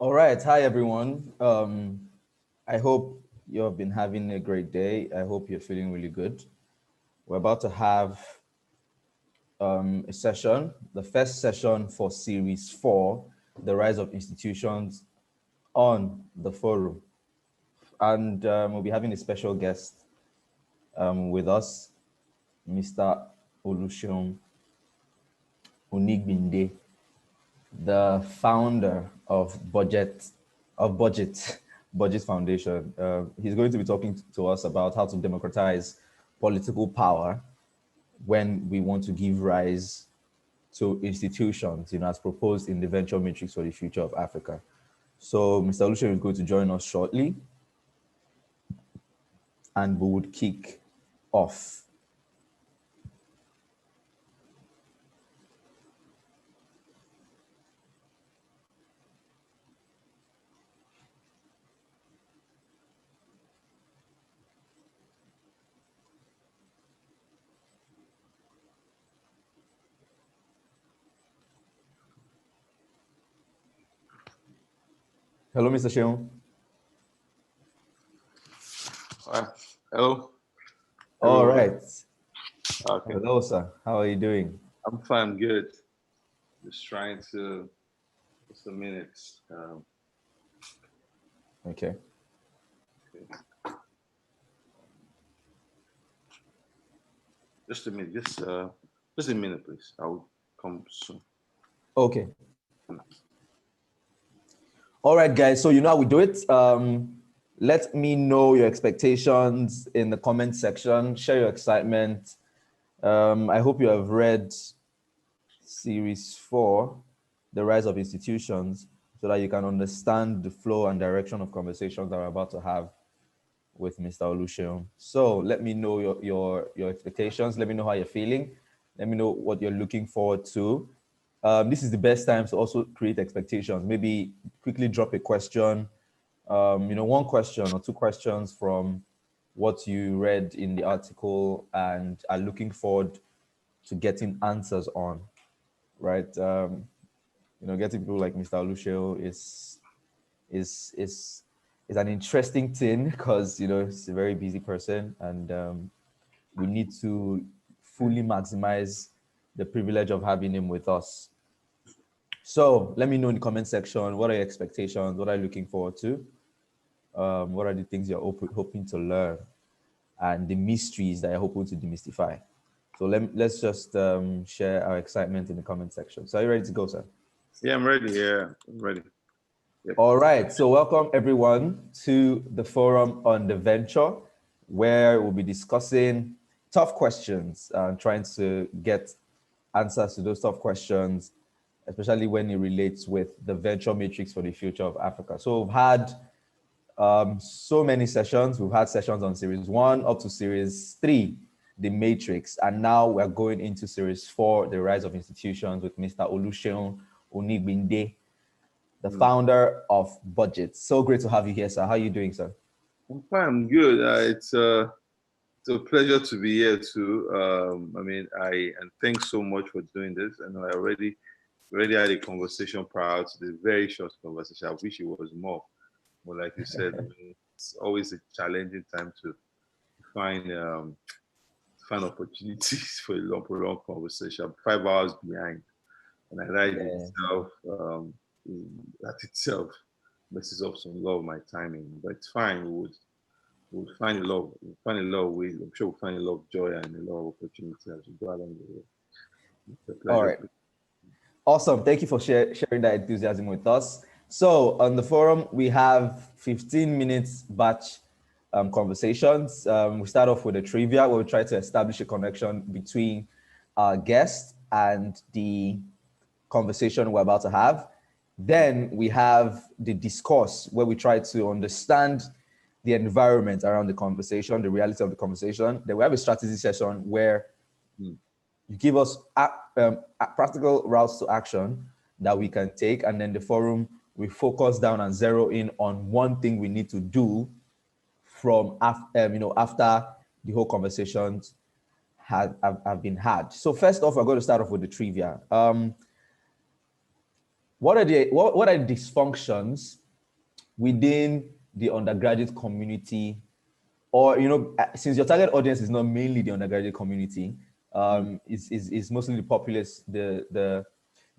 All right. Hi, everyone. I hope you have been having a great day. I hope you're feeling really good. We're about to have a session, the first session for Series 4, The Rise of Institutions on the forum. And we'll be having a special guest with us, Mr. Oluseun Onigbinde, the founder of Budget Budget Foundation. He's going to be talking to us about how to democratize political power when we want to give rise to institutions, as proposed in the Venture Matrix for the Future of Africa. So Mr. Oluseun is going to join us shortly, and we would kick off. Hello, Mr. Seun. Hello. All right. Okay. Hello, sir. How are you doing? I'm fine. Good. Just trying to. Just a minute. Okay. Just a minute. Just a minute, please. I will come soon. Okay. All right, guys. So you know how we do it. Let me know your expectations in the comment section. Share your excitement. I hope you have read Series 4, The Rise of Institutions, so that you can understand the flow and direction of conversations that we're about to have with Mr. Oluseun. So let me know your expectations. Let me know how you're feeling. Let me know what you're looking forward to. This is the best time to also create expectations. Maybe quickly drop a question, one question or two questions from what you read in the article and are looking forward to getting answers on, right? Getting people like Mr. Oluseun is an interesting thing because he's a very busy person, and we need to fully maximize the privilege of having him with us. So let me know in the comment section, what are your expectations? What are you looking forward to? What are the things you're hoping to learn, and the mysteries that you're hoping to demystify? So let's just share our excitement in the comment section. So are you ready to go, sir? Yeah, I'm ready. Yeah, I'm ready. Yep. All right. So welcome everyone to the forum on the venture, where we'll be discussing tough questions and trying to get answers to those tough questions, especially when it relates with the venture matrix for the future of Africa. So we've had so many sessions. We've had sessions on Series 1 up to Series 3, the matrix. And now we're going into Series 4, the rise of institutions, with Mr. Oluseun Onigbinde, the founder of Budget. So great to have you here, sir. How are you doing, sir? I'm fine. I'm good. It's a pleasure to be here too. And thanks so much for doing this. And I already had a conversation prior to this very short conversation. I wish it was more. But like you said, it's always a challenging time to find opportunities for a long conversation. I'm 5 hours behind, and I like that itself messes up some lot of my timing. But it's fine. We'll find a lot of ways. I'm sure we'll find a lot of joy and a lot of opportunities as we go along the way. It's a pleasure. All right. Awesome. Thank you for sharing that enthusiasm with us. So on the forum, we have 15 minutes batch conversations. We start off with a trivia where we try to establish a connection between our guest and the conversation we're about to have. Then we have the discourse where we try to understand the environment around the conversation, the reality of the conversation. Then we have a strategy session where you give us practical routes to action that we can take. And then the forum, we focus down and zero in on one thing we need to do from after the whole conversations have been had. So first off, we're going to start off with the trivia. what are the dysfunctions within the undergraduate community, or since your target audience is not mainly the undergraduate community, is mostly the populace, the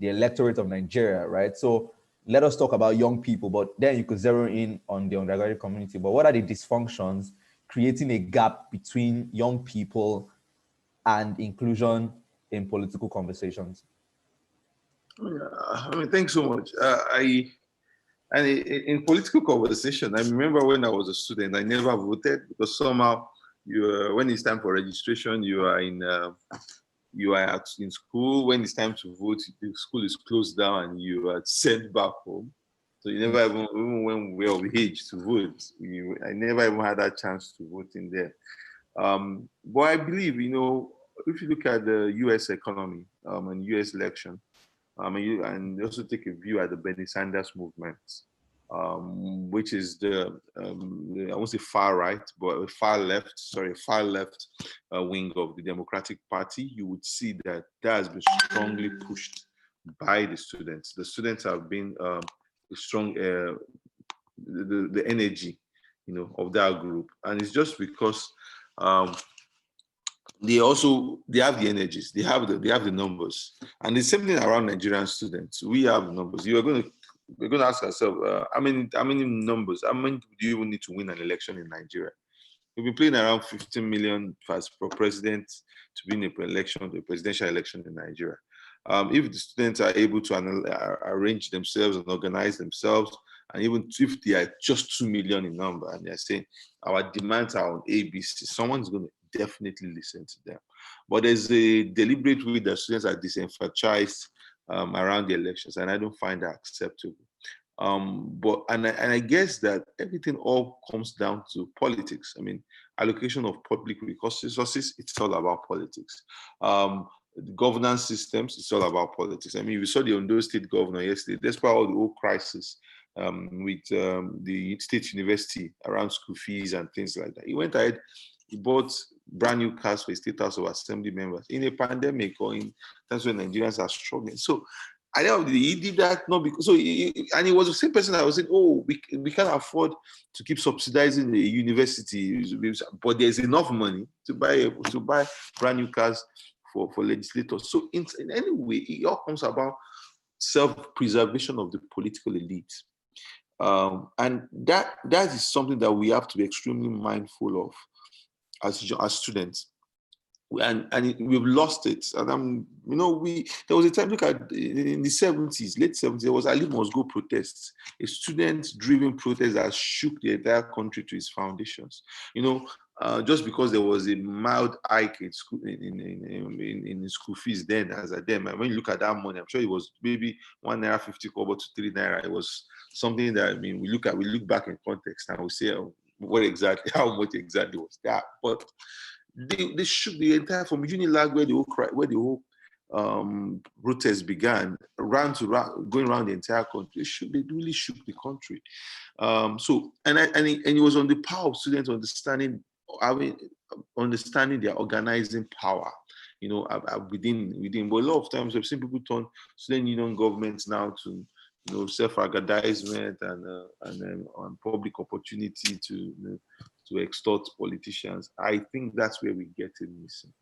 electorate of Nigeria, right? So let us talk about young people, but then you could zero in on the undergraduate community. But what are the dysfunctions creating a gap between young people and inclusion in political conversations? I mean, thanks so much. In political conversation, I remember when I was a student, I never voted because somehow when it's time for registration, you are in school. When it's time to vote, the school is closed down and you are sent back home. So you never even when we were of age to vote, I never even had that chance to vote in there. But I believe, if you look at the U.S. economy and U.S. election, and also take a view at the Bernie Sanders movement, which is I won't say far right, but far left wing of the Democratic Party, you would see that has been strongly pushed by the students. The students have been strong, the energy, of that group, and it's just because they have the energies, they have the numbers, and the same thing around Nigerian students. We have numbers. We're going to ask ourselves, how many numbers? How many do you even need to win an election in Nigeria? We've been playing around 15 million for president to win a presidential election in Nigeria. If the students are able to arrange themselves and organize themselves, and even if they are just 2 million in number, and they're saying our demands are on ABC, someone's going to definitely listen to them. But there's a deliberate way that students are disenfranchised around the elections, and I don't find that acceptable. But I guess that everything all comes down to politics. I mean, allocation of public resources, it's all about politics. The governance systems, it's all about politics. I mean, we saw the Ondo State governor yesterday, despite all the whole crisis with the state university around school fees and things like that. He went ahead, he bought brand new cars for State House of Assembly members in a pandemic or in times when Nigerians are struggling. So I know he did that not because and he was the same person that was saying, "Oh, we can't afford to keep subsidizing the university, but there's enough money to buy brand new cars for legislators." So in any way, it all comes about self-preservation of the political elite, and that is something that we have to be extremely mindful of as students. And we've lost it. And there was a time, look at in the 70s, late 70s, there was Ali Must Go protests, a student-driven protest that shook the entire country to its foundations. Just because there was a mild hike in school in school fees then, as at then. And when you look at that money, I'm sure it was maybe 1 naira 50 kobo to 3 naira. It was something that we look back in context and we say, how much exactly was that? But they shook the entire, from Unilag where the whole protest began, going around the entire country. They really shook the country. It was on the power of students understanding their organizing power, within. But a lot of times I've seen people turn student union governments now to self-aggrandizement and public opportunity to extort politicians. I think that's where we get it missing.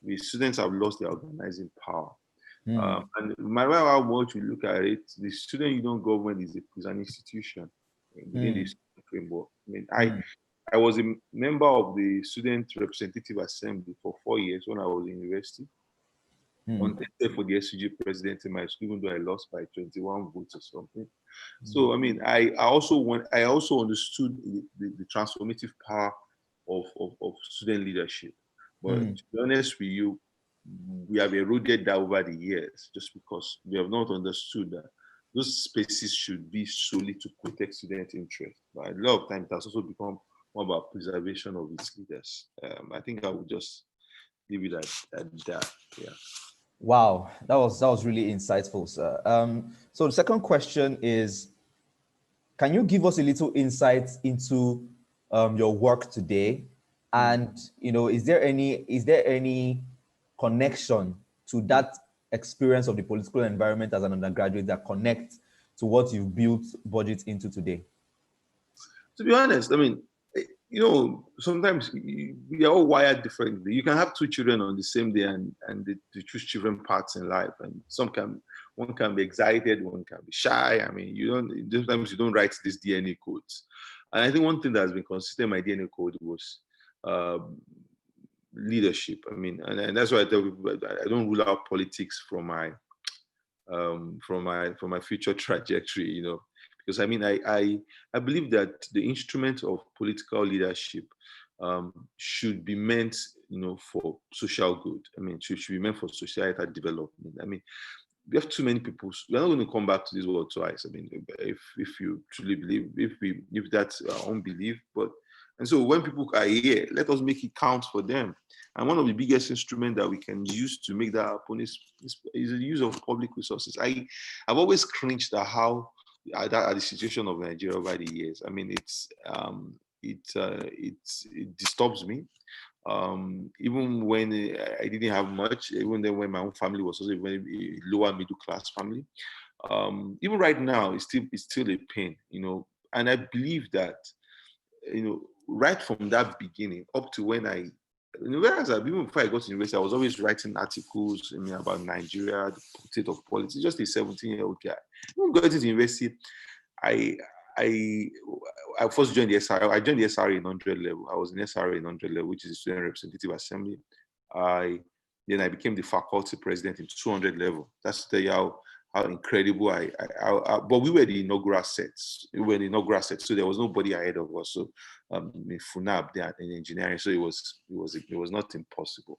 The students have lost their organizing power. And no matter how much we look at it, the student union government is an institution within the framework. I mean, I was a member of the Student Representative Assembly for 4 years when I was in university. Contested for the SUG president in my school, even though I lost by 21 votes or something. So I mean, I also understood the transformative power of student leadership. But to be honest with you, we have eroded that over the years just because we have not understood that those spaces should be solely to protect student interests. But a lot of times it has also become more about preservation of its leaders. I think I would just leave it at that. Yeah. Wow, that was really insightful, sir. So the second question is, can you give us a little insight into your work today? And is there any connection to that experience of the political environment as an undergraduate that connects to what you've built budget into today? To be honest, I mean, sometimes we are all wired differently. You can have two children on the same day and they choose different paths in life. And one can be excited, one can be shy. I mean, sometimes you don't write these DNA codes. And I think one thing that has been consistent in my DNA code was leadership. I mean, and that's why I tell people I don't rule out politics from my future trajectory, because I mean, I believe that the instrument of political leadership should be meant, for social good. I mean, should be meant for societal development. I mean, we have too many people. We're not going to come back to this world twice. I mean, if you truly believe, if that's our own belief, and so when people are here, let us make it count for them. And one of the biggest instruments that we can use to make that happen is the use of public resources. I've always cringed at how at the situation of Nigeria over the years. I mean, it disturbs me. Even when I didn't have much, even then when my own family was also a lower middle class family, even right now, it's still a pain, And I believe that, right from that beginning up to when whereas even before I got to university, I was always writing articles, about Nigeria, the state of politics. Just a 17-year-old guy. When I got into university, I first joined the SRA. I joined the SRA in 100 level. I was in SRA in 100 level, which is the Student Representative Assembly. Then I became the faculty president in 200 level. That's to tell you how incredible but we were the inaugural sets. So there was nobody ahead of us. So in FUNAB, in engineering, so it was not impossible.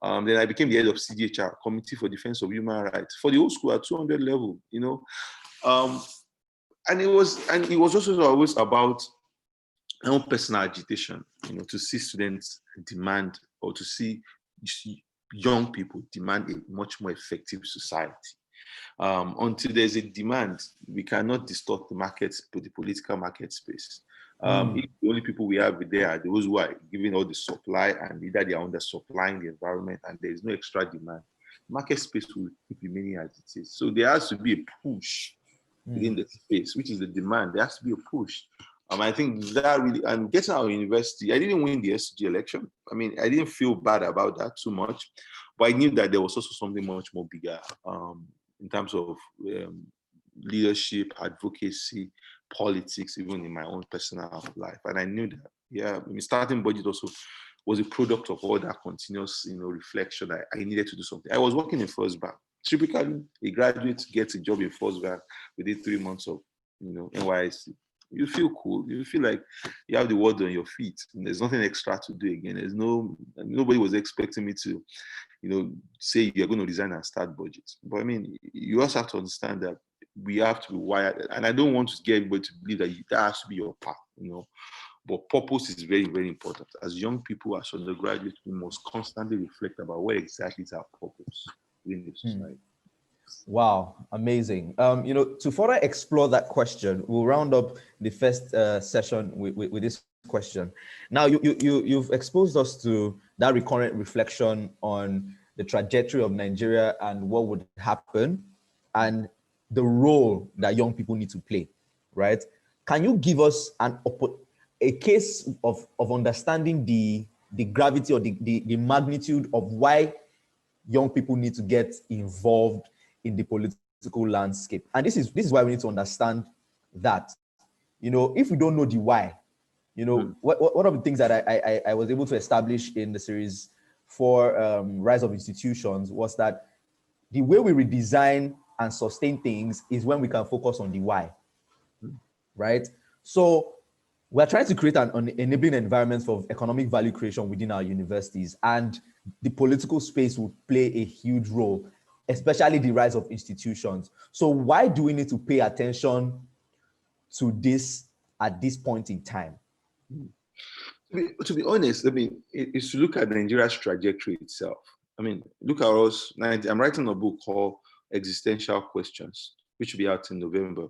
Then I became the head of CDHR, Committee for Defense of Human Rights, for the whole school at 200 level. And it was also always about my own personal agitation, to see students demand, or to see young people demand a much more effective society. Until there's a demand, we cannot distort the political market space. If the only people we have there are those who are giving all the supply, and either they are under supplying the environment and there is no extra demand, market space will keep remaining as it is. So there has to be a push within the space, which is the demand. There has to be a push. I think that really, and getting out of university, I didn't win the SG election. I mean, I didn't feel bad about that too much, but I knew that there was also something much more bigger in terms of leadership, advocacy, politics, even in my own personal life. And I knew that, starting budget also was a product of all that continuous, reflection. I needed to do something. I was working in First Bank. Typically, a graduate gets a job in First Bank within 3 months of, NYSC. You feel cool. You feel like you have the world on your feet. And there's nothing extra to do again. Nobody was expecting me to, say you're going to resign and start budgets. But I mean, you also have to understand that we have to be wired. And I don't want to get everybody to believe that has to be your path, But purpose is very, very important. As young people, as undergraduates, we must constantly reflect about what exactly is our purpose in the society. Wow, amazing. To further explore that question, we'll round up the first session with this question. Now, you've exposed us to that recurrent reflection on the trajectory of Nigeria and what would happen and the role that young people need to play, right? Can you give us a case of understanding the gravity or the magnitude of why young people need to get involved in the political landscape? And this is why we need to understand that, if we don't know the why, one of the things that I was able to establish in the series for Rise of Institutions was that the way we redesign and sustain things is when we can focus on the why, right? So we're trying to create an enabling environment for economic value creation within our universities, and the political space will play a huge role, especially the rise of institutions. So why do we need to pay attention to this at this point in time? To be honest, I mean, it's to look at Nigeria's trajectory itself. I mean, look at us. I'm writing a book called Existential Questions, which will be out in November.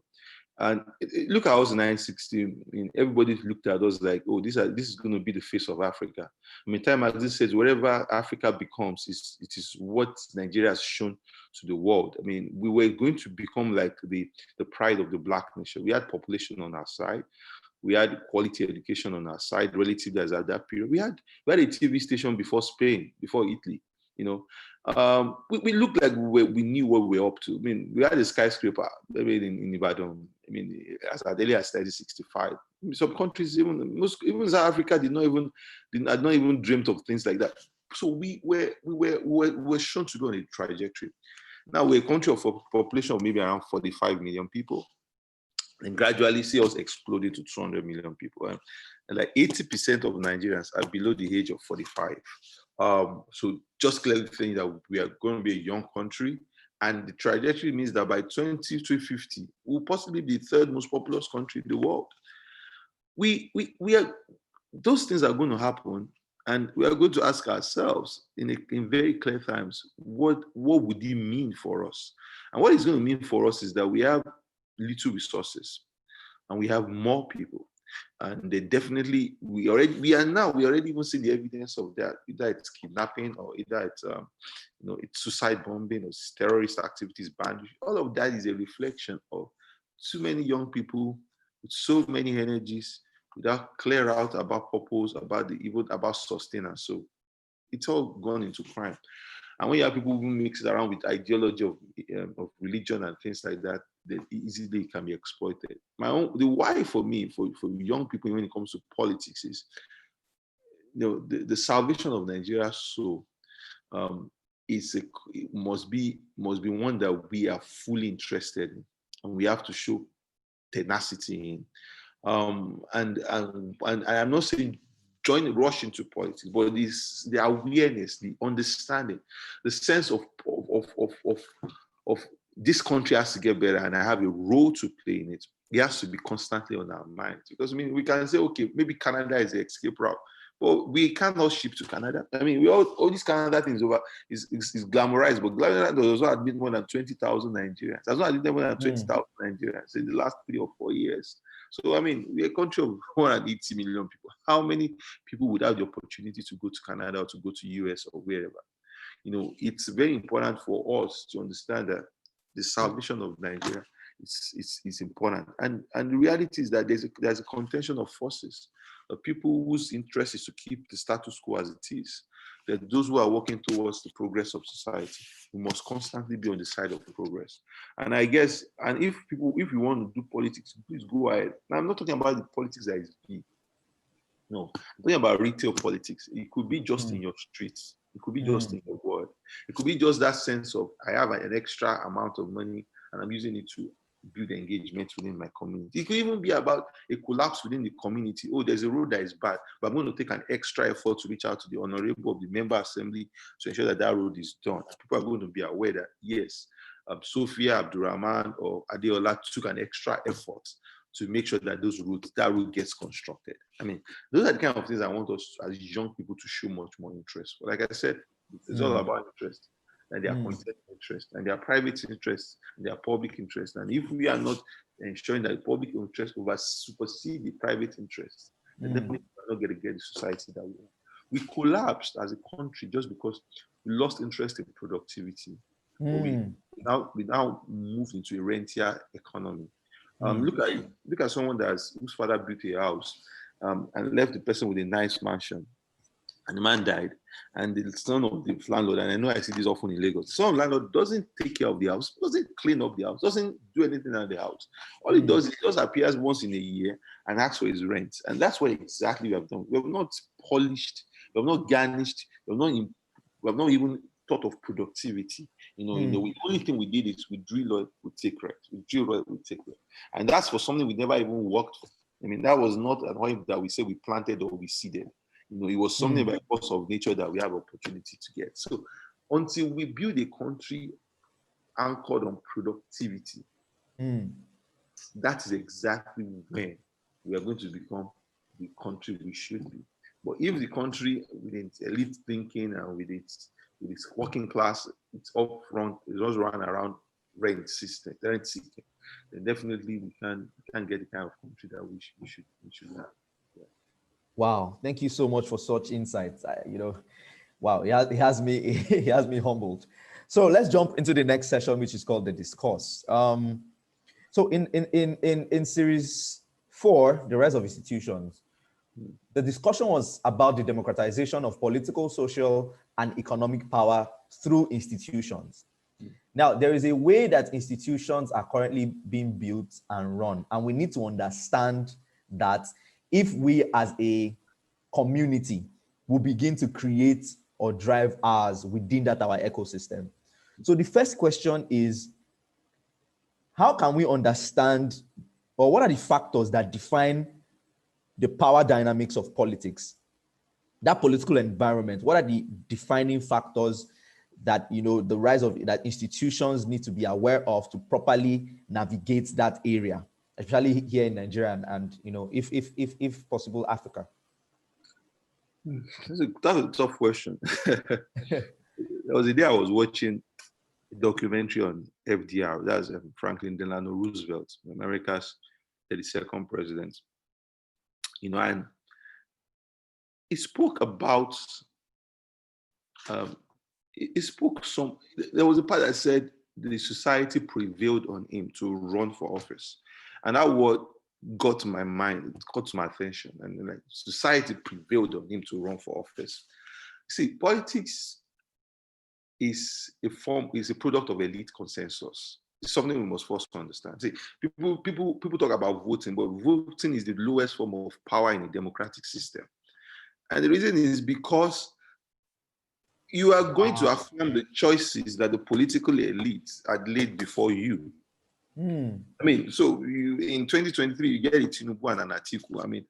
And look at us in 1960. I mean, everybody looked at us like, oh, this is going to be the face of Africa. I mean, Time Magazine says wherever Africa becomes, it is what Nigeria has shown to the world. I mean, we were going to become like the pride of the Black nation. We had population on our side. We had quality education on our side relative as at that period. We had a TV station before Spain, before Italy. You know, we looked like we knew what we were up to. I mean, we had a skyscraper in Ibadan. I mean, as early as 1965. Some countries, even South Africa, had not even dreamt of things like that. So we were shown to go on a trajectory. Now we're a country of a population of maybe around 45 million people, and gradually see us exploding to 200 million people. And like 80% of Nigerians are below the age of 45. So just clearly saying that we are going to be a young country, and the trajectory means that by 2050, we'll possibly be the third most populous country in the world. We are, those things are going to happen, and we are going to ask ourselves in very clear times, what would it mean for us? And what it's going to mean for us is that we have little resources and we have more people. And they definitely, we already even see the evidence of that. Either it's kidnapping, or either it's it's suicide bombing, or terrorist activities banned. All of that is a reflection of too many young people with so many energies without clear out about purpose, about sustenance. So it's all gone into crime. And when you have people who mix it around with ideology of religion and things like that, then easily it can be exploited. The why for me, for young people when it comes to politics is, the salvation of Nigeria's soul must be one that we are fully interested in, and we have to show tenacity in. And I'm not saying rush into politics, but the awareness, the understanding, the sense of this country has to get better, and I have a role to play in it. It has to be constantly on our minds, because I mean, we can say, okay, maybe Canada is the escape route, but we cannot ship to Canada. I mean, all these Canada things is glamorized, but Canada does not admit more than 20,000 Nigerians. Does not admit more than 20,000 Nigerians in the last 3 or 4 years. So, I mean, we're a country of 180 million people. How many people would have the opportunity to go to Canada or to go to US or wherever? It's very important for us to understand that the salvation of Nigeria is important. And the reality is that there's a contention of forces, of people whose interest is to keep the status quo as it is. That those who are working towards the progress of society, we must constantly be on the side of progress. And I guess, and if you want to do politics, please go ahead. Now, I'm not talking about the politics that is big. No, I'm talking about retail politics. It could be just in your streets. It could be just in your word. It could be just that sense of, I have an extra amount of money and I'm using it to build engagement within my community. It could even be about a collapse within the community. Oh, there's a road that is bad, but I'm going to take an extra effort to reach out to the honorable of the member assembly to ensure that that road is done. People are going to be aware that, yes, Sophia Abdurrahman or Adeola took an extra effort to make sure that that route gets constructed. I mean, those are the kind of things I want us as young people to show much more interest. But like I said, it's all about interest, and their content interest, and their private interest, and their public interest. And if we are not ensuring that the public interest supersede the private interest, then definitely we're not going to get the society that we want. We collapsed as a country just because we lost interest in productivity. But we now moved into a rentier economy. Look at someone whose father built a house and left the person with a nice mansion, and the man died, and the son of the landlord, and I know I see this often in Lagos, the son of the landlord doesn't take care of the house, doesn't clean up the house, doesn't do anything at the house. All he does is he just appears once in a year and asks for his rent. And that's what exactly we have done. We have not polished, we have not garnished, we have not even thought of productivity. The only thing we did is we drill oil, we take rent. We drill oil, we take rent. And that's for something we never even worked for. I mean, that was not an oil that we say we planted or we seeded. It was something by force of nature that we have opportunity to get. So until we build a country anchored on productivity, that is exactly when we are going to become the country we should be. But if the country with its elite thinking and with its working class, it's up front, it just run around rent system, rent seeking, then definitely we can get the kind of country that we should have. Yeah. Wow, thank you so much for such insights. Wow, he has me he has me humbled. So let's jump into the next session, which is called the discourse. So in series 4, the rise of institutions, the discussion was about the democratization of political, social, and economic power through institutions. Now, there is a way that institutions are currently being built and run, and we need to understand that if we as a community will begin to create or drive ours within that our ecosystem. So the first question is, how can we understand, or what are the factors that define the power dynamics of politics? That political environment, what are the defining factors that the rise of that institutions need to be aware of to properly navigate that area, especially here in Nigeria and if possible, Africa? That's a tough question. There was a day I was watching a documentary on FDR. That's Franklin Delano Roosevelt, America's 32nd president. And he spoke about. He spoke some. There was a part that said the society prevailed on him to run for office, and that what got to my mind, it got to my attention, and like society prevailed on him to run for office. See, politics is a product of elite consensus. It's something we must first understand. See, people talk about voting, but voting is the lowest form of power in a democratic system. And the reason is because you are going to affirm the choices that the political elite had laid before you. I mean, so in 2023, you get a Tinubu and an Atiku. I mean,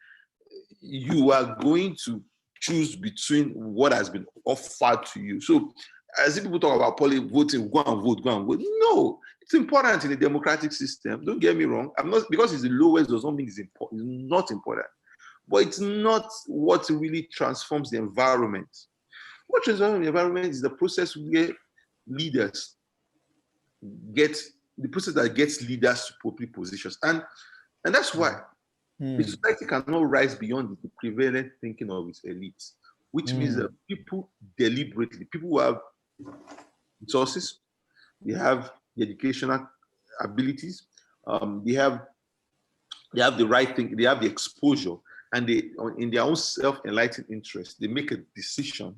you are going to choose between what has been offered to you. So as people talk about voting, go and vote. No, it's important in a democratic system. Don't get me wrong. I'm not, because it's the lowest does not mean it's important. It's not important. But it's not what really transforms the environment. What transforms the environment is the process where leaders get, the process that gets leaders to appropriate positions. And that's why the society cannot rise beyond the prevalent thinking of its elites, which means that people deliberately, people who have resources, they have the educational abilities, they have the right thing, they have the exposure, and they, in their own self-enlightened interest, they make a decision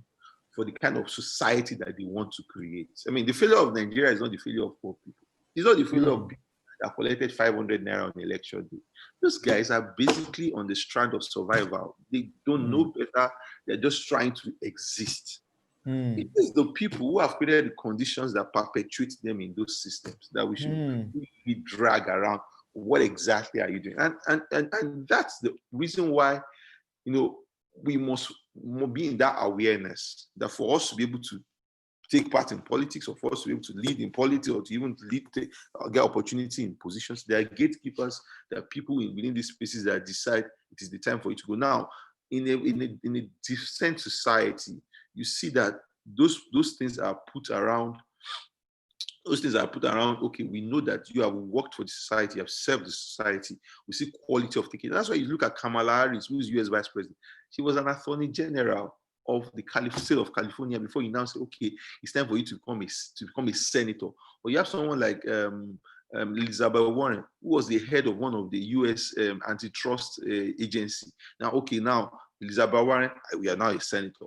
for the kind of society that they want to create. I mean, the failure of Nigeria is not the failure of poor people. It's not the failure of people that collected 500 naira on election day. Those guys are basically on the strand of survival. They don't know better. They're just trying to exist. It is the people who have created the conditions that perpetuate them in those systems that we should really drag around. What exactly are you doing? And that's the reason why, we must be in that awareness that for us to be able to take part in politics, or for us to be able to lead in politics, or to even get opportunity in positions, there are gatekeepers, there are people within these spaces that decide it is the time for you to go. Now, in a decent society, you see that those things are put around. Okay, we know that you have worked for the society, you have served the society. We see quality of thinking. That's why you look at Kamala Harris, who is US Vice President. She was an attorney general of the state of California before you now say, okay, it's time for you to become a senator. Or you have someone like Elizabeth Warren, who was the head of one of the US antitrust agency. Now, Elizabeth Warren, we are now a senator.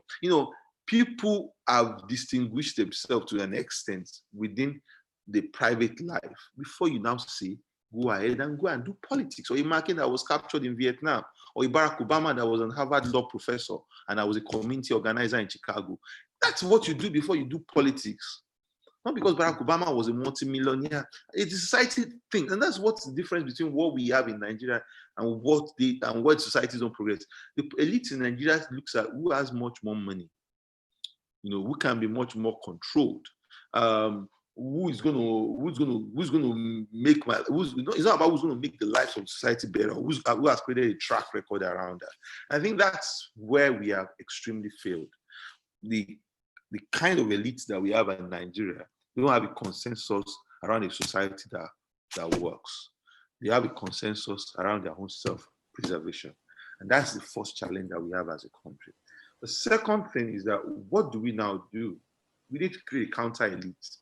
People have distinguished themselves to an extent within the private life before you now say, go ahead and do politics. Or a Martin that was captured in Vietnam, or a Barack Obama that was a Harvard law professor and I was a community organizer in Chicago. That's what you do before you do politics. Not because Barack Obama was a multimillionaire. It's a society thing. And that's what's the difference between what we have in Nigeria and what societies don't progress. The elite in Nigeria looks at who has much more money. Who can be much more controlled. It's not about who's going to make the lives of society better, who has created a track record around that. I think that's where we have extremely failed. The kind of elites that we have in Nigeria, we don't have a consensus around a society that works. They have a consensus around their own self-preservation. And that's the first challenge that we have as a country. The second thing is that what do we now do? We need to create a counter elite.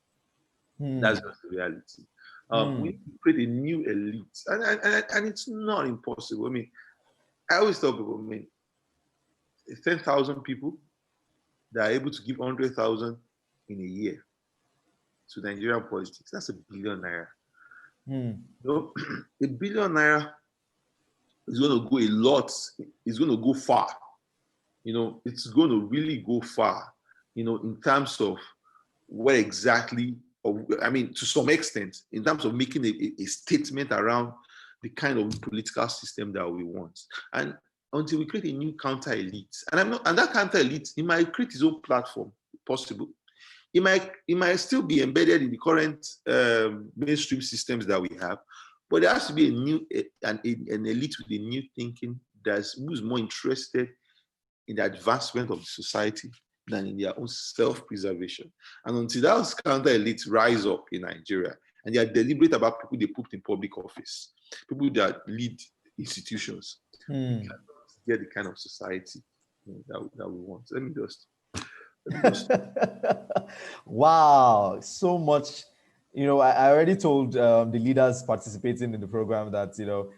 That's just the reality. We need to create a new elite. And it's not impossible. I mean, I always tell people, 10,000 people that are able to give 100,000 in a year to Nigerian politics, that's ₦1 billion. You know, ₦1 billion is going to go a lot. It's going to go far. You know, it's going to really go far, you know, in terms of what exactly, to some extent, in terms of making a statement around the kind of political system that we want. And until we create a new counter elite, and that counter elite, it might create its own platform, possible. It might still be embedded in the current mainstream systems that we have, but there has to be an elite with a new thinking who's more interested in the advancement of the society than in their own self-preservation. And until those counter elites rise up in Nigeria and they are deliberate about people they put in public office, people that lead institutions, we cannot get the kind of society that we want. Let me just Wow, so much. You know, I already told the leaders participating in the program that, you know,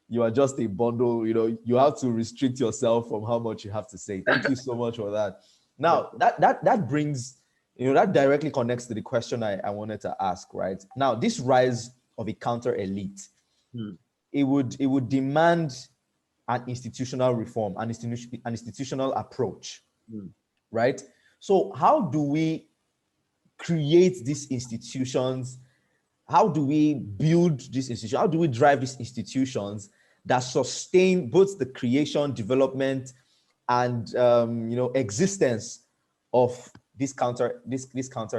you are just a bundle. You know, you have to restrict yourself from how much you have to say. Thank you so much for that. Now, that brings, you know, that directly connects to the question I wanted to ask, right? Now, this rise of a counter elite, it would demand an institutional reform, an institutional approach, right? So how do we create these institutions? How do we build these institutions? How do we drive these institutions that sustain both the creation, development, and existence of this counter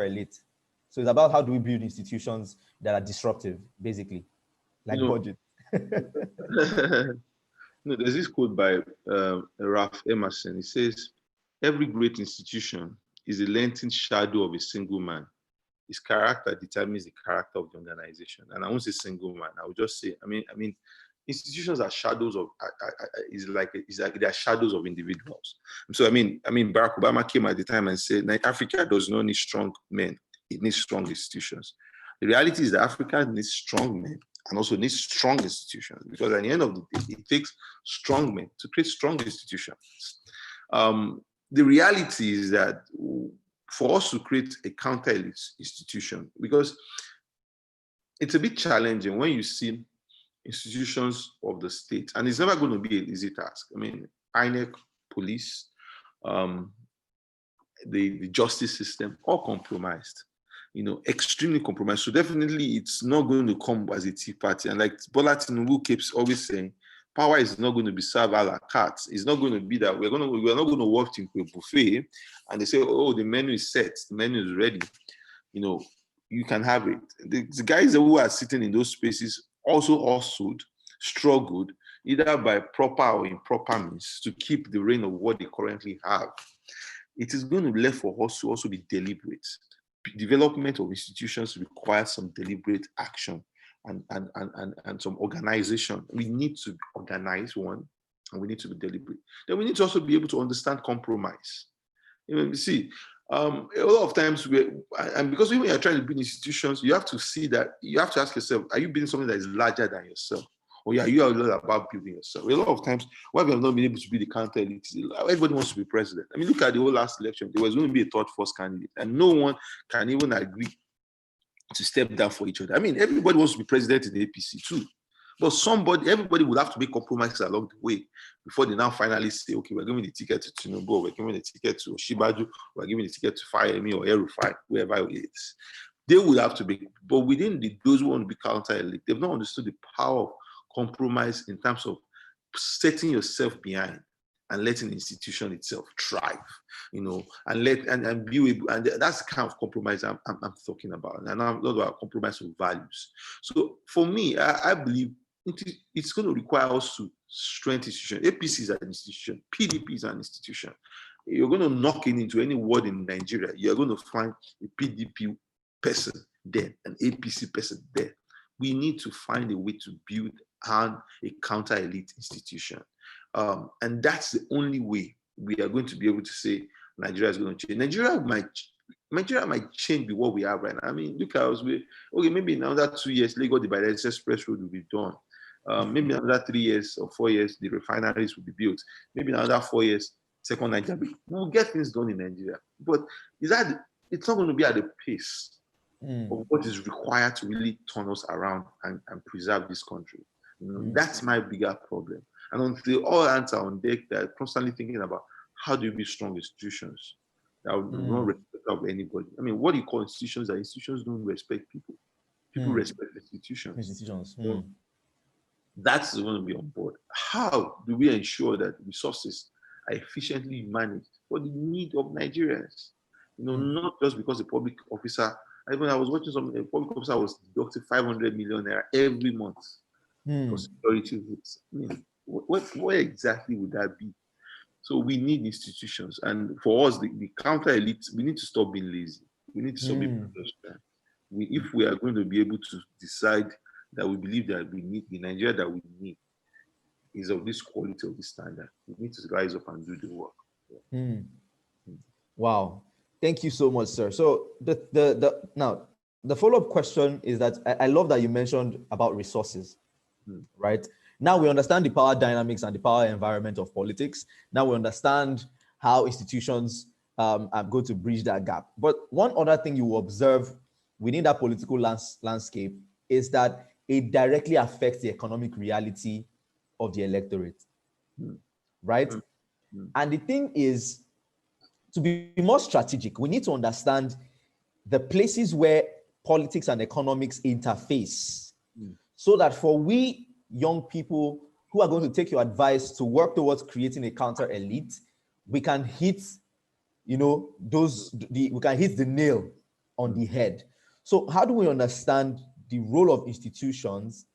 elite? So it's about how do we build institutions that are disruptive, basically, like budget. No, there's this quote by Ralph Emerson. He says, "Every great institution is a lengthened shadow of a single man. His character determines the character of the organization." And I won't say single man. I would just say, I mean, institutions are shadows of. It's like they are shadows of individuals. So I mean, Barack Obama came at the time and said, "Africa does not need strong men; it needs strong institutions." The reality is that Africa needs strong men and also needs strong institutions, because at the end of the day, it takes strong men to create strong institutions. The reality is that for us to create a counter institution, because it's a bit challenging when you see institutions of the state, and it's never going to be an easy task. I mean, INEC, police, the justice system, all compromised, you know, extremely compromised. So definitely it's not going to come as a tea party. And like Bola Tinubu keeps always saying, power is not going to be served a la carte. It's not going to be that we're not going to walk into a buffet and they say, "Oh, the menu is set, the menu is ready. You know, you can have it." The guys who are sitting in those spaces also hustled, struggled, either by proper or improper means, to keep the reign of what they currently have. It is going to be left for us to also be deliberate. Development of institutions requires some deliberate action and some organization. We need to organize, one, and we need to be deliberate. Then we need to also be able to understand compromise. You know, you see, a lot of times and because when you're trying to build institutions, you have to see that, you have to ask yourself, are you building something that is larger than yourself? Or are you about building yourself? A lot of times, why we have not been able to be the counter elite, everybody wants to be president. I mean, look at the whole last election. There was going to be a third first candidate, and no one can even agree to step down for each other. I mean, everybody wants to be president in the APC too. But everybody would have to make compromises along the way before they now finally say, okay, we're giving the ticket to Tinubu, we're giving the ticket to Oshibaju, we're giving the ticket to Fayemi or El-Rufai, whoever it is. They would have to be, but within those who want to be counter elite, they've not understood the power of compromise in terms of setting yourself behind and letting the institution itself thrive, you know, and be able, and that's the kind of compromise I'm talking about. And I'm not about compromise of values. So for me, I believe it's going to require us to strengthen institutions. APC is an institution, PDP is an institution. You're going to knock into any ward in Nigeria, you're going to find a PDP person there, an APC person there. We need to find a way to build a counter-elite institution. And that's the only way we are going to be able to say Nigeria is going to change. Nigeria might change what we have right now. I mean, look at us. Okay, maybe in another 2 years, Lagos divided express road will be done. Maybe in another 3 years or 4 years, the refineries will be built. Maybe in another 4 years, second Nigeria. We'll get things done in Nigeria. But it's not going to be at the pace of what is required to really turn us around and preserve this country. That's my bigger problem. And until all hands are on deck, they're constantly thinking about how do we build strong institutions that will not respect of anybody. I mean, what do you call institutions? That institutions don't respect people. People respect institutions. So that's going to be on board. How do we ensure that resources are efficiently managed for the need of Nigerians? Not just because the public officer. Even I was watching a public officer was deducting 500 million naira every month for security votes. I mean, what exactly would that be? So we need institutions, and for us, the counter elite, we need to stop being lazy. We need to stop being pedestrian. If we are going to be able to decide that we believe that we need the Nigeria that we need is of this quality, of this standard, we need to rise up and do the work. Yeah. Wow. Thank you so much, sir. So now the follow-up question is that I love that you mentioned about resources, right? Now we understand the power dynamics and the power environment of politics. Now we understand how institutions are going to bridge that gap. But one other thing you will observe within that political landscape is that it directly affects the economic reality of the electorate, right? And the thing is, to be more strategic, we need to understand the places where politics and economics interface, so that for we young people who are going to take your advice to work towards creating a counter elite, we can hit, we can hit the nail on the head. So how do we understand the role of institutions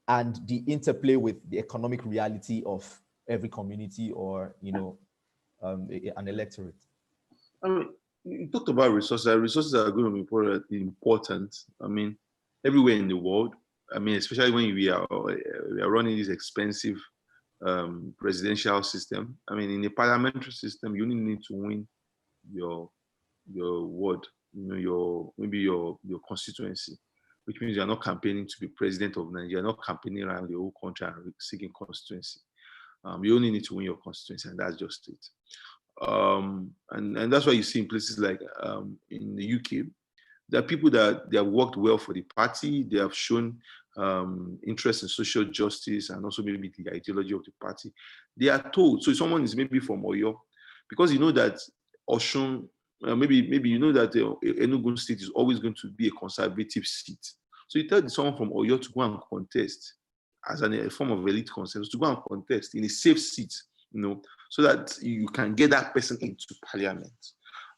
and the interplay with the economic reality of every community or, an electorate? I mean, you talked about resources. Resources are going to be important. I mean, everywhere in the world. I mean, especially when we are running this expensive presidential system. I mean, in the parliamentary system, you only need to win your ward, your constituency, which means you are not campaigning to be president of Nigeria. You're not campaigning around the whole country and seeking constituency. You only need to win your constituency, and that's just it. And that's why you see in places like in the UK, there are people that they have worked well for the party. They have shown interest in social justice and also maybe the ideology of the party. They are told. So if someone is maybe from Oyo, because you know that Osun, maybe you know that Enugu State is always going to be a conservative seat. So you tell someone from Oyo to go and contest as a form of elite consensus, to go and contest in a safe seat, so that you can get that person into parliament.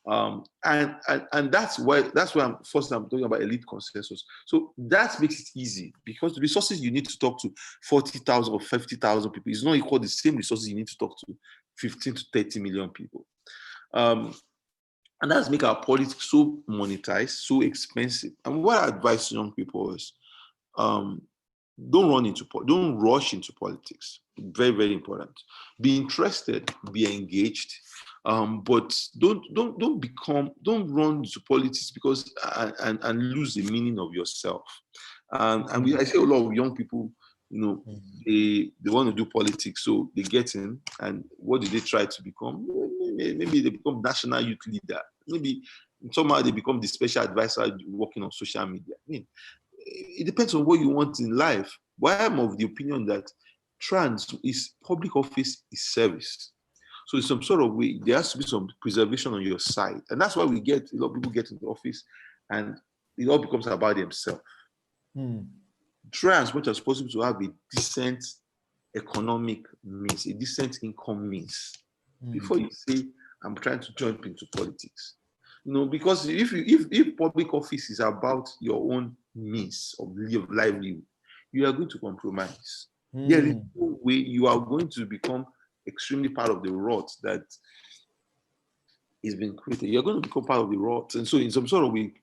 And that's why I'm talking about elite consensus. So that makes it easy, because the resources you need to talk to 40,000 or 50,000 people is not equal the same resources you need to talk to 15 to 30 million people. And that's make our politics so monetized, so expensive. And what I advise young people is, don't rush into politics. Very, very important. Be interested, be engaged, but don't run into politics because and lose the meaning of yourself. I see a lot of young people, they want to do politics, so they get in, and what do they try to become? Maybe they become national youth leader. Maybe somehow they become the special advisor working on social media. I mean, it depends on what you want in life. But I'm of the opinion that public office is service. So in some sort of way, there has to be some preservation on your side. And that's why a lot of people get into office and it all becomes about themselves. Try as much as possible to have a decent economic means, a decent income means, before you say, I'm trying to jump into politics. Because if public office is about your own means of livelihood, you are going to compromise. There is no way you are going to become extremely part of the rot that is being created. You're going to become part of the rot. And so in some sort of way,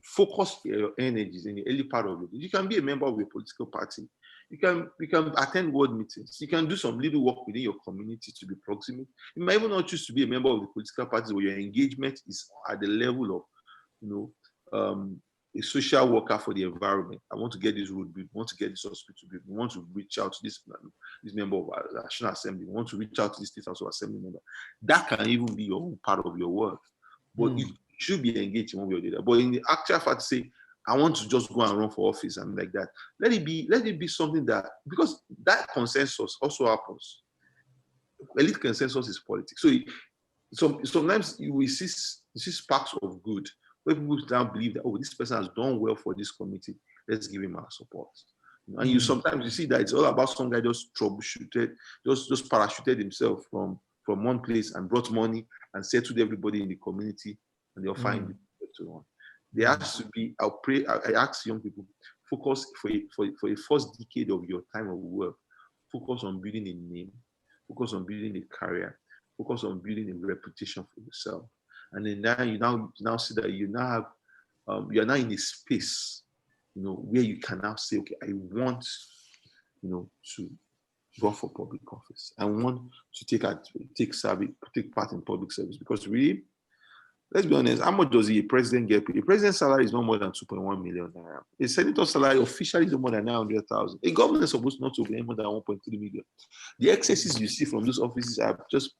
focus your energies in the early part of it. You can be a member of a political party. You can attend ward meetings. You can do some little work within your community to be proximate. You might even not choose to be a member of the political parties where your engagement is at the level of, a social worker for the environment. I want to get this road built. I want to get this hospital built. We want to reach out to this member of our National Assembly. We want to reach out to this State House of Assembly member. That can even be your own part of your work. But it should be engaged in one way or the other. But in the actual fact, say, I want to just go and run for office and like that. Let it be something that, because that consensus also happens. Elite consensus is politics. So sometimes you will see sparks of good where people now believe that, oh, this person has done well for this committee. Let's give him our support. And you sometimes see that it's all about some guy just troubleshooted, just parachuted himself from one place and brought money and settled everybody in the community, and they'll find it to on. There has to be, I ask young people, focus for a first decade of your time of work, focus on building a name, focus on building a career, focus on building a reputation for yourself. And then now you now see that you now have, you are now in a space, where you can now say, okay, I want, to run for public office. I want to take part in public service, because really, let's be honest, how much does a president get paid? A president's salary is no more than 2.1 million naira. A senator's salary officially is no more than 900,000. A governor is supposed not to be more than 1.3 million. The excesses you see from those offices are just,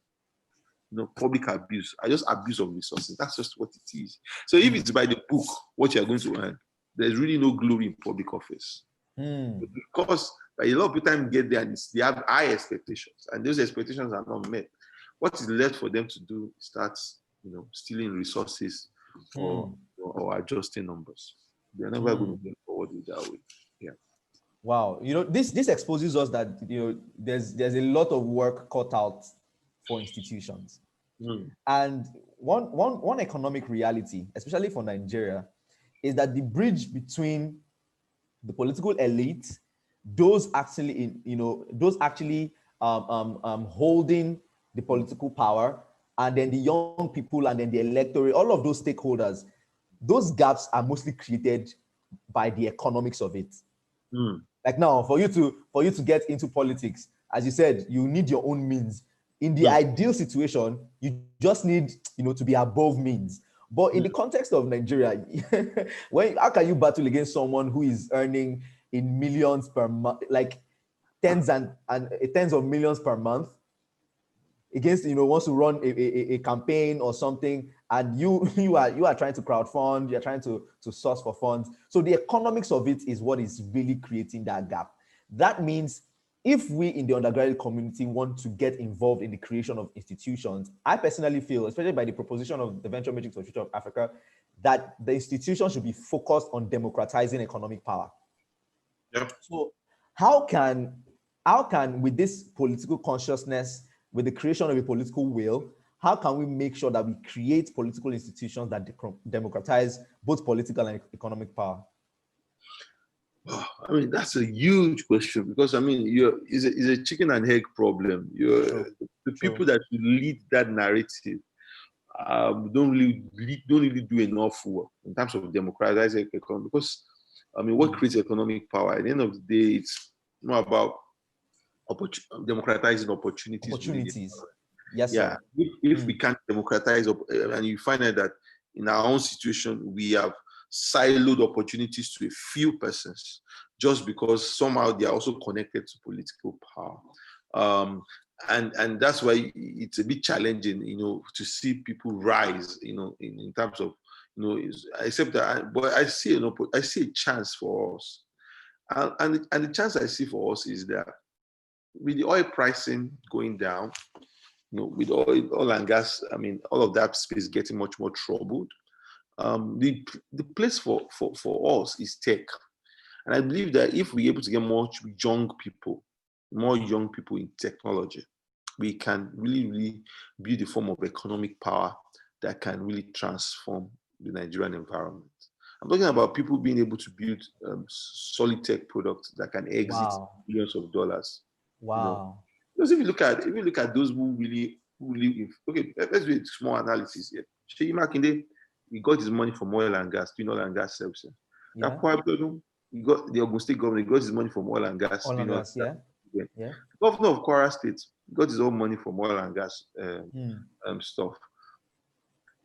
public abuse. Are just abuse of resources. That's just what it is. So if it's by the book, what you're going to earn, there's really no glory in public office. Because by a lot of time get there and they have high expectations, and those expectations are not met. What is left for them to do is start, stealing resources or adjusting numbers. They're never going to move forward with that way. Yeah. Wow. This exposes us that there's a lot of work cut out for institutions. And one economic reality, especially for Nigeria, is that the bridge between the political elite, those actually holding the political power, and then the young people, and then the electorate, all of those stakeholders, those gaps are mostly created by the economics of it. Like now, for you to get into politics, as you said, you need your own means. In the ideal situation, you just need, to be above means. But in the context of Nigeria, how can you battle against someone who is earning in millions per month, like tens of millions per month, against, wants to run a campaign or something, and you are trying to crowdfund, you're trying to source for funds. So the economics of it is what is really creating that gap. That means if we in the undergraduate community want to get involved in the creation of institutions, I personally feel, especially by the proposition of the Venture Matrix for the Future of Africa, that the institution should be focused on democratizing economic power. Yep. So how can with this political consciousness, with the creation of a political will, how can we make sure that we create political institutions that democratize both political and economic power? I mean, that's a huge question, because it's a chicken and egg problem. The people that lead that narrative don't really do enough work in terms of democratizing economy. Because what creates economic power? At the end of the day, it's more about democratizing opportunities. Yes, sir. If we can't democratize, and you find out that in our own situation we have siloed opportunities to a few persons, just because somehow they are also connected to political power, and that's why it's a bit challenging, to see people rise, in terms of, except that, but I see a chance for us, and the chance I see for us is that with the oil pricing going down, with oil and gas, all of that space getting much more troubled. The place for us is tech, and I believe that if we're able to get more young people in technology, we can really build a form of economic power that can really transform the Nigerian environment. I'm talking about people being able to build solid tech products that can exit billions of dollars. Wow. Because if you look at those who really okay, let's do a small analysis here. Seun Makinde, he got his money from oil and gas, doing oil and gas services. Yeah. He got the Ogun State government, he got his money from oil and gas. Oil and gas, yeah. Yeah. Yeah. The governor of Kwara State got his own money from oil and gas stuff.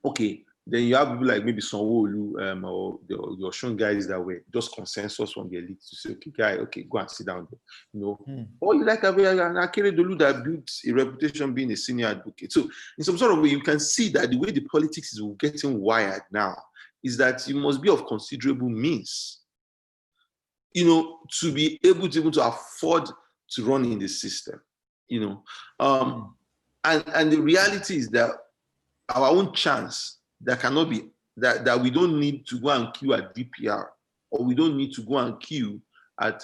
Okay, then you have people like maybe Sanwo-Olu or the Osun guys that were just consensus from the elite to say, okay, guy, okay, go and sit down there. You know, or you like Akeredolu that built a reputation being a senior advocate. So in some sort of way, you can see that the way the politics is getting wired now is that you must be of considerable means, you know, to be able to afford to run in the system, you know. And the reality is that our own chance that cannot be that we don't need to go and queue at DPR, or we don't need to go and queue at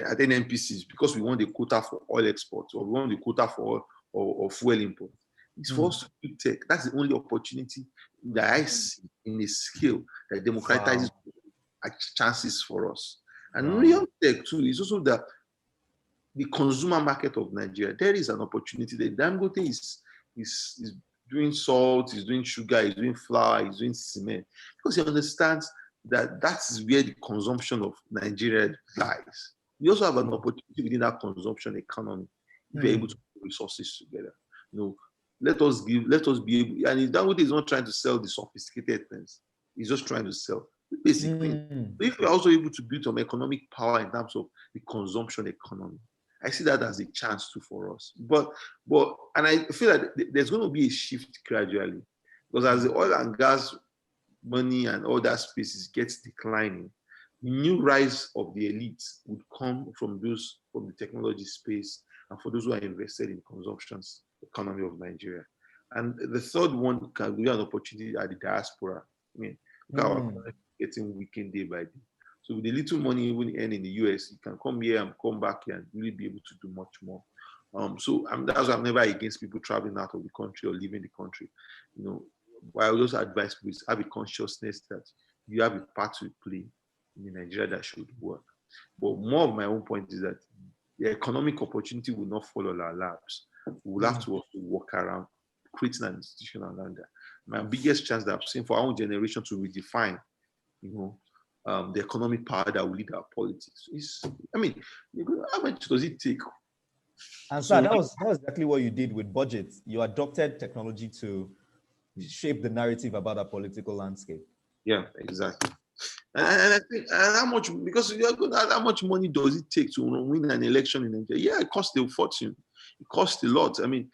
NNPCs because we want the quota for oil exports, or we want the quota for or fuel import. It's for us to do tech. That's the only opportunity that I see in a scale that democratizes chances for us. And real tech too is also that the consumer market of Nigeria. There is an opportunity there. Dangote is doing salt, he's doing sugar, he's doing flour, he's doing cement, because he understands that is where the consumption of Nigeria lies. We also have an opportunity within that consumption economy if we're able to put resources together. You know, let us be able, and Dangote is not trying to sell the sophisticated things, he's just trying to sell the basic things. But if we're also able to build some economic power in terms of the consumption economy, I see that as a chance too for us. But and I feel that there's going to be a shift gradually, because as the oil and gas money and all that spaces gets declining, the new rise of the elites would come from the technology space and for those who are invested in consumption economy of Nigeria. And the third one can be an opportunity at the diaspora. I mean, look at our economy getting weakened day by day. So with the little money you even earn in the US, you can come here and come back here and really be able to do much more. So that's why I'm never against people traveling out of the country or leaving the country. You know, what I would also advise people is have a consciousness that you have a part to play in Nigeria that should work. But more of my own point is that the economic opportunity will not fall on our laps. We will have to also work around creating an institution around that. My biggest chance that I've seen for our own generation to redefine, you know, the economic power that will lead our politics is, I mean, how much does it take? And so that was exactly what you did with budgets. You adopted technology to shape the narrative about our political landscape. Yeah, exactly. And I think how much, because how much money does it take to win an election in Nigeria? Yeah, it costs a fortune. It costs a lot. I mean,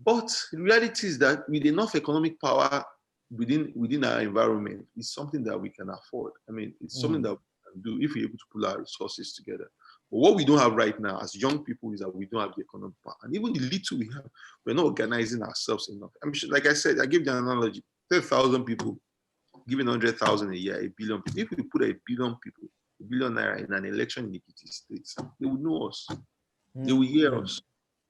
but the reality is that with enough economic power within our environment, it's something that we can afford. I mean, it's something that we can do if we're able to pull our resources together. But what we don't have right now as young people is that we don't have the economic power. And even the little we have, we're not organizing ourselves enough. I mean, like I said, I gave the analogy, 10,000 people giving 100,000 a year, 1 billion people. If we put 1 billion people, 1 billion naira in an election in the states, they would know us. They will hear us.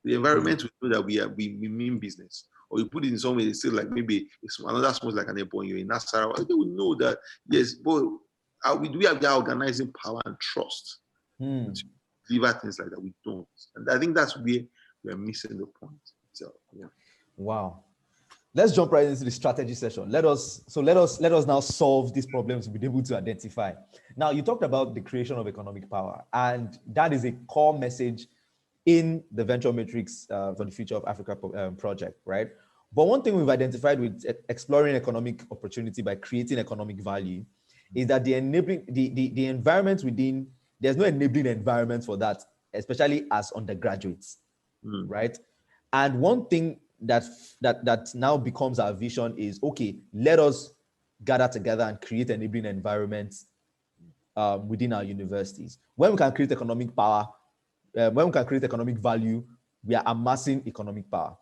The environment will know that we mean business. Or you put it in some way, it's still like maybe another small like an airport, you're in Nasarawa. They will know that, yes, but we have that organizing power and trust to deliver things like that. We don't. And I think that's where we're missing the point. So, yeah. Wow. Let's jump right into the strategy session. Let us now solve these problems we've been able to identify. Now, you talked about the creation of economic power, and that is a core message in the Venture Matrix for the Future of Africa project, right? But one thing we've identified with exploring economic opportunity by creating economic value is that the environment within, there's no enabling environment for that, especially as undergraduates, right? And one thing that now becomes our vision is, okay, let us gather together and create enabling environments within our universities. When we can create economic power, when we can create economic value, we are amassing economic power.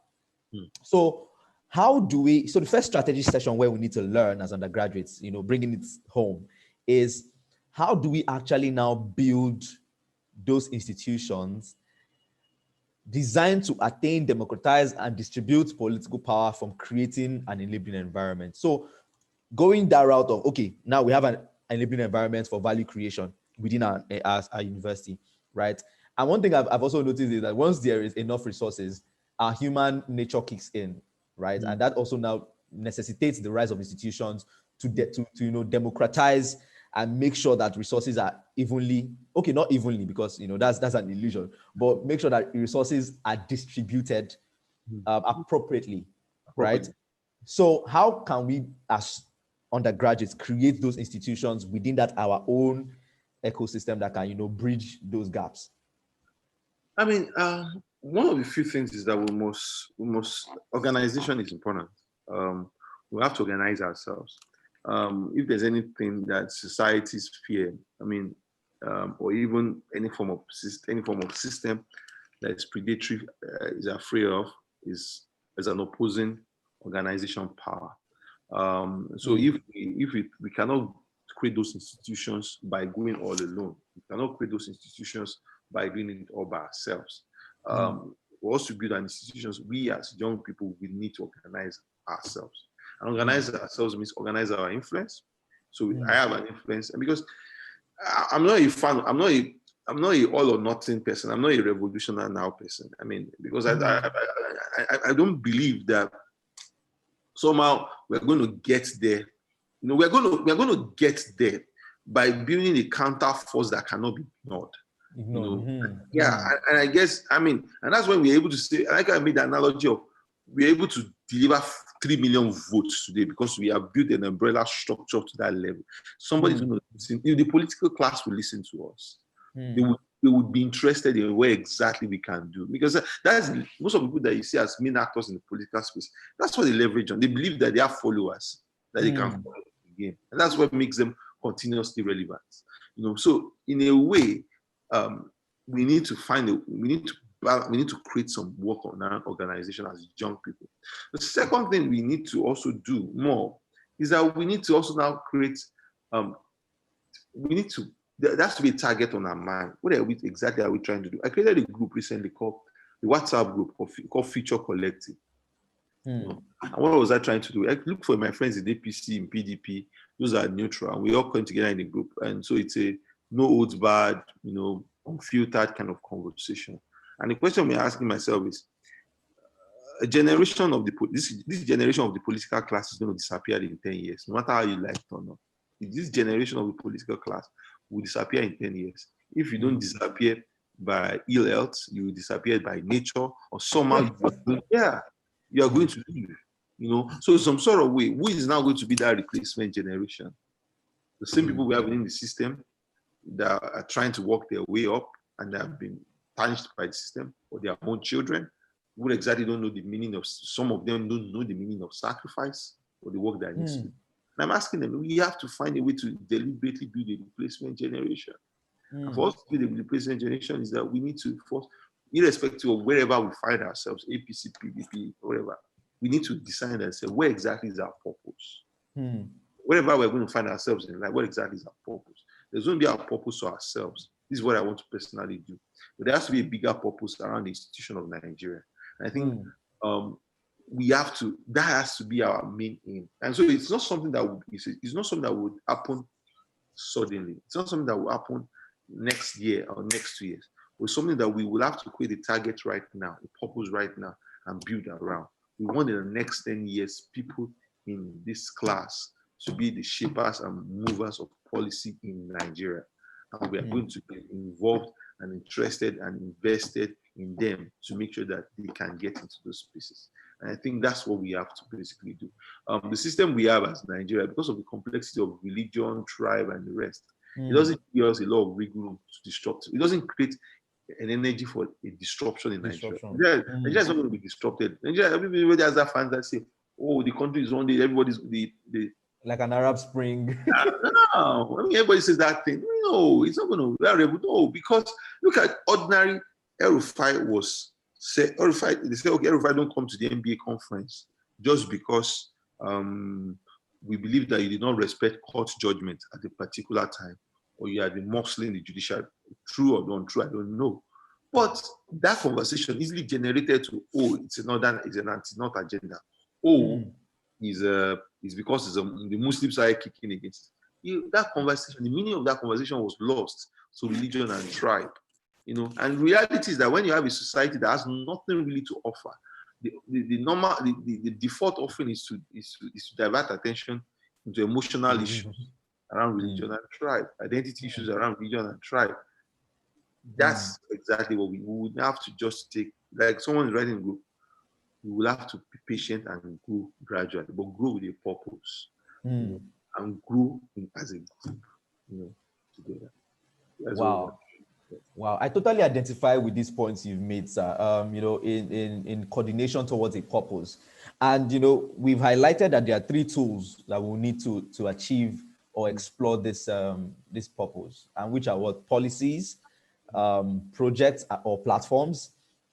So the first strategy session where we need to learn as undergraduates, bringing it home, is how do we actually now build those institutions designed to attain, democratize, and distribute political power from creating an enabling environment. So going that route of, okay, now we have an enabling environment for value creation within our university, right? And one thing I've also noticed is that once there is enough resources, our human nature kicks in, right? And that also now necessitates the rise of institutions to democratize and make sure that resources are evenly, okay, not evenly, because that's an illusion, but make sure that resources are distributed appropriately, right? So how can we, as undergraduates, create those institutions within that our own ecosystem that can bridge those gaps? I mean, one of the few things is that we must organization is important. We have to organize ourselves. If there's anything that societies fear, I mean, or even any form of system that is predatory is afraid of, is as an opposing organization power. So if we cannot create those institutions by going all alone, we cannot create those institutions by doing it all by ourselves. For us to build our institutions, we as young people, we need to organize ourselves. And organize ourselves means organize our influence. So I have an influence, and because I'm not a fan, I'm not a all or nothing person. I'm not a revolutionary now person. I mean, because I don't believe that somehow we're going to get there. We're going to get there by building a counter force that cannot be ignored. Yeah, and I guess, I mean, and that's when we're able to say, like I made the analogy of, we're able to deliver 3 million votes today because we have built an umbrella structure to that level. Somebody's going to listen. If the political class will listen to us, they would be interested in where exactly we can do. Because that's most of the people that you see as main actors in the political space, that's what they leverage on. They believe that they have followers, that they can follow the game. And that's what makes them continuously relevant. So in a way, we need to create some work on our organization as young people. The second thing we need to also do more is that we need to also now create, there has to be a target on our mind. What exactly are we trying to do? I created a group recently called the WhatsApp group called Future Collective. And what was I trying to do? I look for my friends in APC, in PDP, those are neutral, and we all come together in a group. And so it's a no holds barred, unfiltered kind of conversation. And the question we're asking myself is, this generation of the political class is going to disappear in 10 years, no matter how you like it or not. This generation of the political class will disappear in 10 years. If you don't disappear by ill health, you will disappear by nature, or somehow you are going to leave. So in some sort of way, who is now going to be that replacement generation? The same people we have in the system that are trying to work their way up and they have been punished by the system, or their own children who exactly don't know the meaning of, some of them don't know the meaning of sacrifice or the work that needs to do. And I'm asking them, we have to find a way to deliberately build a replacement generation. And for us to build a replacement generation is that we need to, irrespective of wherever we find ourselves, APC, PDP, whatever, we need to decide and say, where exactly is our purpose? Wherever we're going to find ourselves in life, what exactly is our purpose? There's going to be our purpose to ourselves. This is what I want to personally do. But there has to be a bigger purpose around the institution of Nigeria. And I think that has to be our main aim. And so it's not something that would happen suddenly. It's not something that will happen next year or next 2 years. It's something that we will have to create a target right now, a purpose right now, and build around. We want in the next 10 years, people in this class to be the shapers and movers of policy in Nigeria. And we are going to be involved and interested and invested in them to make sure that they can get into those spaces. And I think that's what we have to basically do. The system we have as Nigeria, because of the complexity of religion, tribe, and the rest, it doesn't give us a lot of wiggle room to disrupt. It doesn't create an energy for a disruption in Nigeria. Nigeria is not going to be disrupted. Nigeria, everybody has that fans that say, oh, the country is one day, everybody's the like an Arab Spring. No, everybody says that thing. No, it's not going to be able. No, because look at ordinary El-Rufai was said. They say, okay, El-Rufai don't come to the NBA conference just because we believe that you did not respect court judgment at a particular time, or you are the Muslim in the judiciary. True or untrue, I don't know. But that conversation easily generated to, it's an anti-North agenda. Is because the Muslims are kicking against it. That conversation, the meaning of that conversation was lost to religion and tribe. And reality is that when you have a society that has nothing really to offer, the normal, the default offering is to divert attention into emotional issues around religion and tribe, identity issues around religion and tribe. That's exactly what we would have to just take. Like someone is writing a group, we will have to be patient and grow gradually, but grow with a purpose, and grow as a group, together. That's Wow. Wow, I totally identify with these points you've made, sir. In coordination towards a purpose, and we've highlighted that there are three tools that we'll need to achieve or explore this purpose, and which are what? Policies, projects or platforms,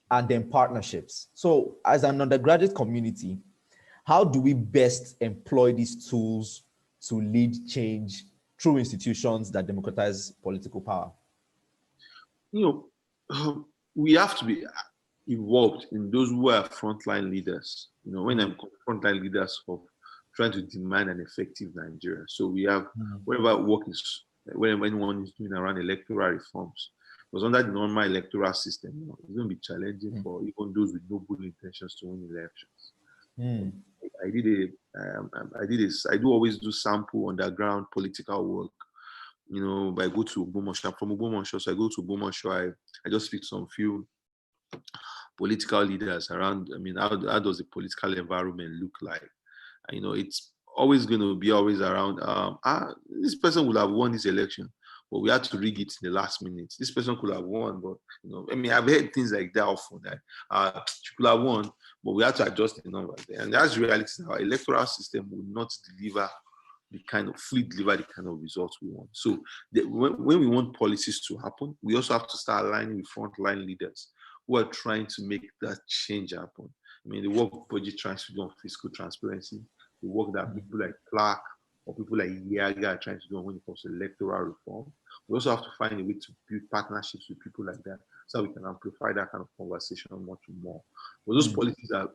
and then partnerships. So, as an undergraduate community, how do we best employ these tools to lead change through institutions that democratize political power? We have to be involved in those who are frontline leaders. When I'm frontline leaders of trying to demand an effective Nigeria. So we have wherever work is, whenever anyone is doing around electoral reforms, because under the normal electoral system, it's going to be challenging for even those with noble intentions to win elections. I do always do sample underground political work. I go to Ogbomoso. From Ogbomoso, so I go to Ogbomoso. I just speak to some few political leaders around. How does the political environment look like? It's always going to be always around. This person would have won this election, but we had to rig it in the last minute. This person could have won, but I've heard things like that often. That she could have won, but we had to adjust the numbers. And that's reality. Our electoral system will not deliver the kind of results we want. So when we want policies to happen, we also have to start aligning with frontline leaders who are trying to make that change happen. The work budget tries to do on fiscal transparency, the work that people like Clark or people like Yaga are trying to do when it comes to electoral reform. We also have to find a way to build partnerships with people like that so we can amplify that kind of conversation much more. But those policies are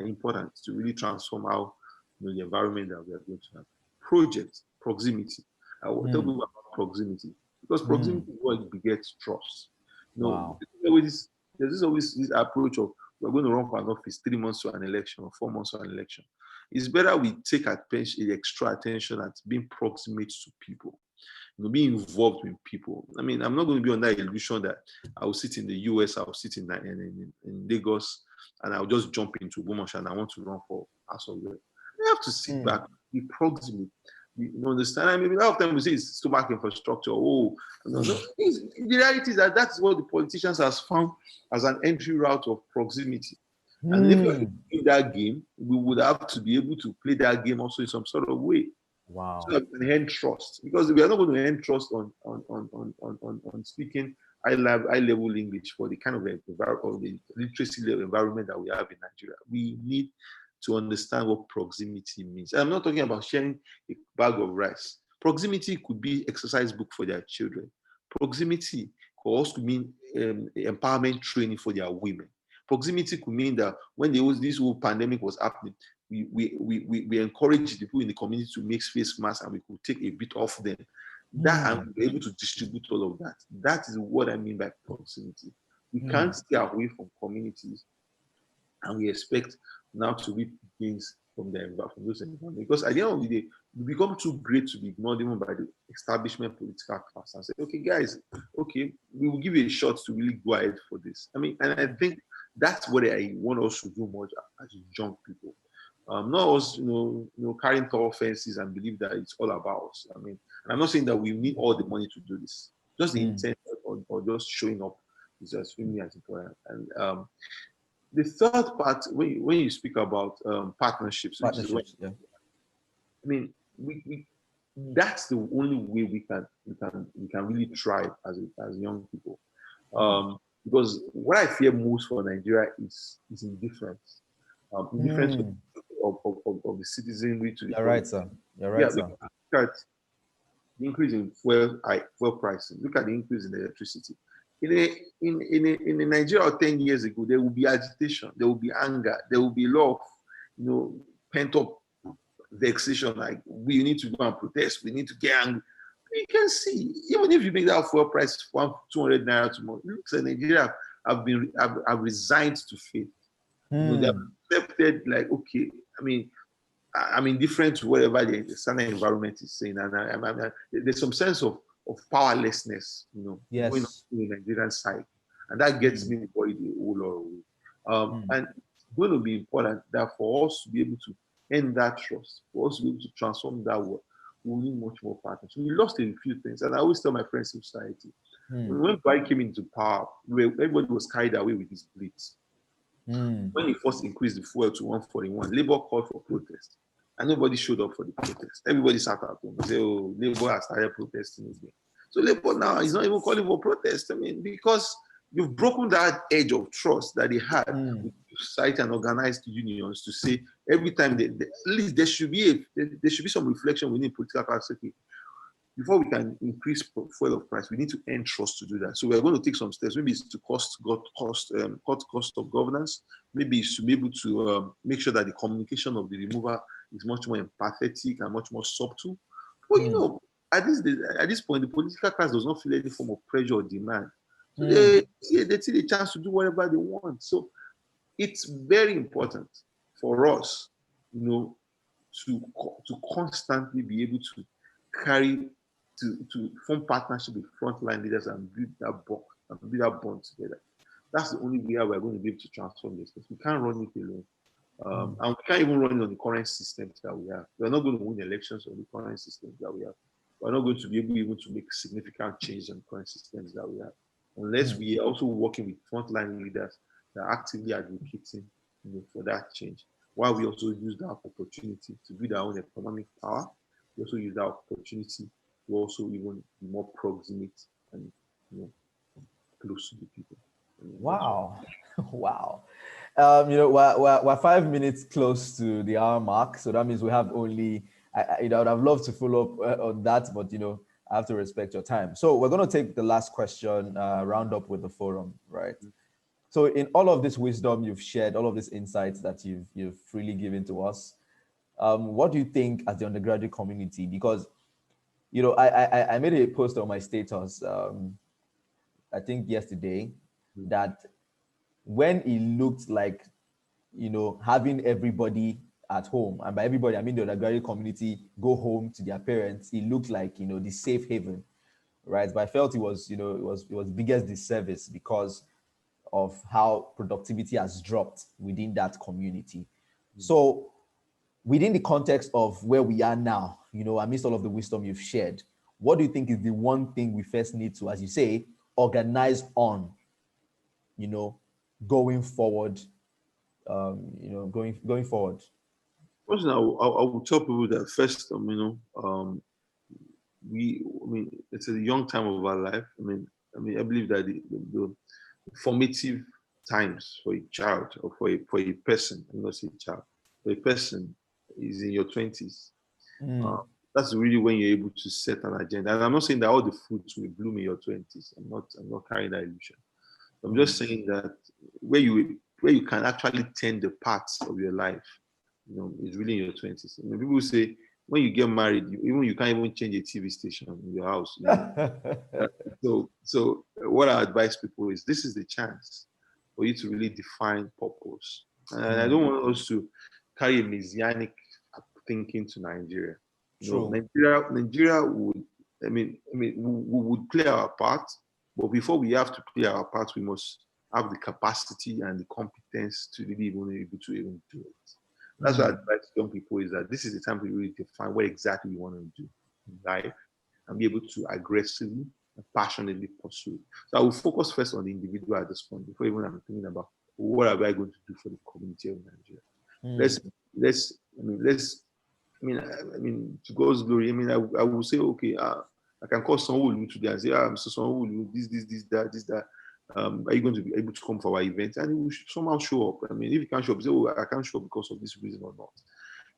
important to really transform how the environment that we are going to have. Project, proximity. I will tell people about proximity because proximity is what begets trust. Wow. There's always this approach of we're going to run for an office 3 months to an election or 4 months to an election. It's better we take extra attention at being proximate to people, being involved with people. I'm not going to be under illusion that I will sit in the US, I will sit in Lagos, and I'll just jump into Ogbomoso and I want to run for House of Reps. We have to sit back, be proximate. You understand? A lot of times we say it's stomach infrastructure. The reality is that's what the politicians has found as an entry route of proximity. And if we're in that game, we would have to be able to play that game also in some sort of way. Wow. So that we can earn trust. Because we are not going to earn trust on speaking high level English for the kind of the literacy level environment that we have in Nigeria. We need to understand what proximity means. I'm not talking about sharing a bag of rice. Proximity could be exercise book for their children. Proximity could also mean empowerment training for their women. Proximity could mean that when this whole pandemic was happening, we encouraged the people in the community to make face masks and we could take a bit off them. And we were able to distribute all of that. That is what I mean by proximity. We can't stay away from communities and we expect now to reap gains from those environments. Because at the end of the day, we become too great to be ignored even by the establishment political class and say, okay, guys, we will give you a shot to really go ahead for this. And I think that's what I want us to do more as young people. Not us, carrying tall fences and believe that it's all about us. And I'm not saying that we need all the money to do this. Just the intent or just showing up is extremely as important. And the third part, when you speak about partnerships, that's the only way we can really thrive as young people. Because what I fear most for Nigeria is indifference. Indifference of the citizenry to the You're right, sir. You're right, sir. Look at the increase in fuel prices. Look at the increase in electricity. In Nigeria 10 years ago, there will be agitation, there will be anger, there will be a lot of pent up vexation. Like we need to go and protest, we need to get angry. You can see, even if you make that fuel price 200 naira tomorrow, it looks like Nigeria have resigned to faith. They have Hmm. accepted, like, okay, I'm indifferent to whatever the standard environment is saying, and there's some sense of powerlessness, going on Yes. in the Nigerian side, and that gets Hmm. me worried a whole lot of way. Hmm. And it's going to be important that for us to be able to end that trust, for us to be able to transform that world, we need much more partners. We lost in a few things, and I always tell my friends in society, Hmm. when Buhari came into power, everybody was carried away with his blitz. Hmm. When he first increased the fuel to 141, Labour called for protest. And nobody showed up for the protest. Everybody sat at home and said, oh, Labour has started protesting again. So Labour now is not even calling for protest. Because you've broken that edge of trust that they had Hmm. with society and organized unions to say every time at least there should be some reflection within political class. Okay, before we can increase fuel of price, we need to end trust to do that. So we're going to take some steps. Maybe it's to cut cost of governance. Maybe it's to be able to make sure that the communication of the remover is much more empathetic and much more subtle. But Hmm. at this point, the political class does not feel any form of pressure or demand. So Hmm. they see the chance to do whatever they want. So it's very important for us, to constantly be able to carry to form partnership with frontline leaders and build that bond together. That's the only way we're going to be able to transform this. We can't run it alone. Hmm. And we can't even run it on the current systems that we have. We're not going to win elections on the current systems that we have. We're not going to be able even to make significant change on the current systems that we have, unless Hmm. we are also working with frontline leaders that are actively advocating, for that change. While we also use that opportunity to build our own economic power, we also use that opportunity to also even be more proximate and, close to the people. That's what. Wow. Wow. We're 5 minutes close to the hour mark, so that means we have only. I would have loved to follow up on that, but I have to respect your time. So we're going to take the last question, round up with the forum, right? So in all of this wisdom you've shared, all of these insights that you've freely given to us, what do you think as the undergraduate community? Because I made a post on my status, I think yesterday, that when it looked like having everybody at home, and by everybody I mean the undergraduate community, go home to their parents, it looked like the safe haven, right? But I felt it was the biggest disservice because of how productivity has dropped within that community. So within the context of where we are now, amidst all of the wisdom you've shared, what do you think is the one thing we first need to, as you say, organize on, you know, going forward, going forward? First, I will tell people that first, it's a young time of our life. I believe that the formative times for a child or for a person, I'm not saying child, for a person is in your 20s. Uh, Mm, that's really when you're able to set an agenda. And I'm not saying that all the fruits will bloom in your 20s. I'm not carrying that illusion. I'm mm, just saying that where you can actually turn the parts of your life, is really in your 20s. People say when you get married, you can't even change a TV station in your house. Uh, so what I advise people is this is the chance for you to really define purpose. And I mm, don't want us to carry a messianic thinking to Nigeria. true. Nigeria would, we would play our part, but before we have to play our part, we must have the capacity and the competence to really even able to even do it. That's what I Mm, advise young people is that this is the time to really define what exactly you want to do in life and be able to aggressively and passionately pursue it. So I will focus first on the individual at this point before even I'm thinking about what am I going to do for the community of Nigeria. mm, Let's let's I mean let's to God's glory. I will say okay. I can call someone today and say, Mr. Someone this that. Are you going to be able to come for our event? And he will somehow show up. If you can't show up, say, oh, I can't show up because of this reason or not.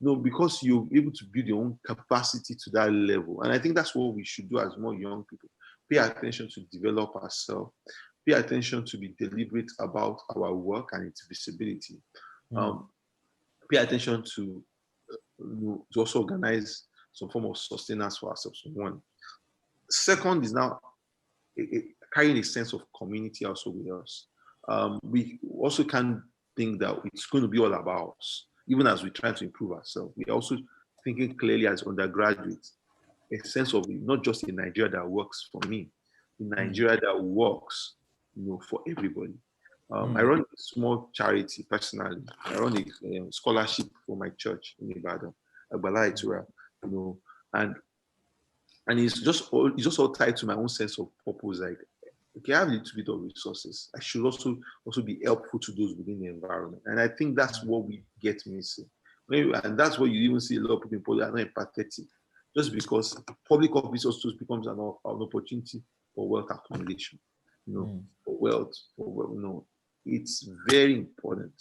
No, because you're able to build your own capacity to that level. And I think that's what we should do as more young people. Pay attention to develop ourselves. Pay attention to be deliberate about our work and its visibility. mm, Um, Pay attention to also organize some form of sustenance for ourselves. One. Second is now carrying a sense of community also with us. We also can think that it's going to be all about us. Even as we try to improve ourselves, we're also thinking clearly as undergraduates, a sense of not just in Nigeria that works for me, in Nigeria that works, for everybody. I run a small charity personally. I run a scholarship for my church in Ibadan, Agbala Itura, and it's just all tied to my own sense of purpose. Like, okay, I have a little bit of resources. I should also be helpful to those within the environment. And I think that's what we get missing. And that's what you even see a lot of people that are not empathetic, just because public office also becomes an opportunity for wealth accumulation, for wealth, it's very important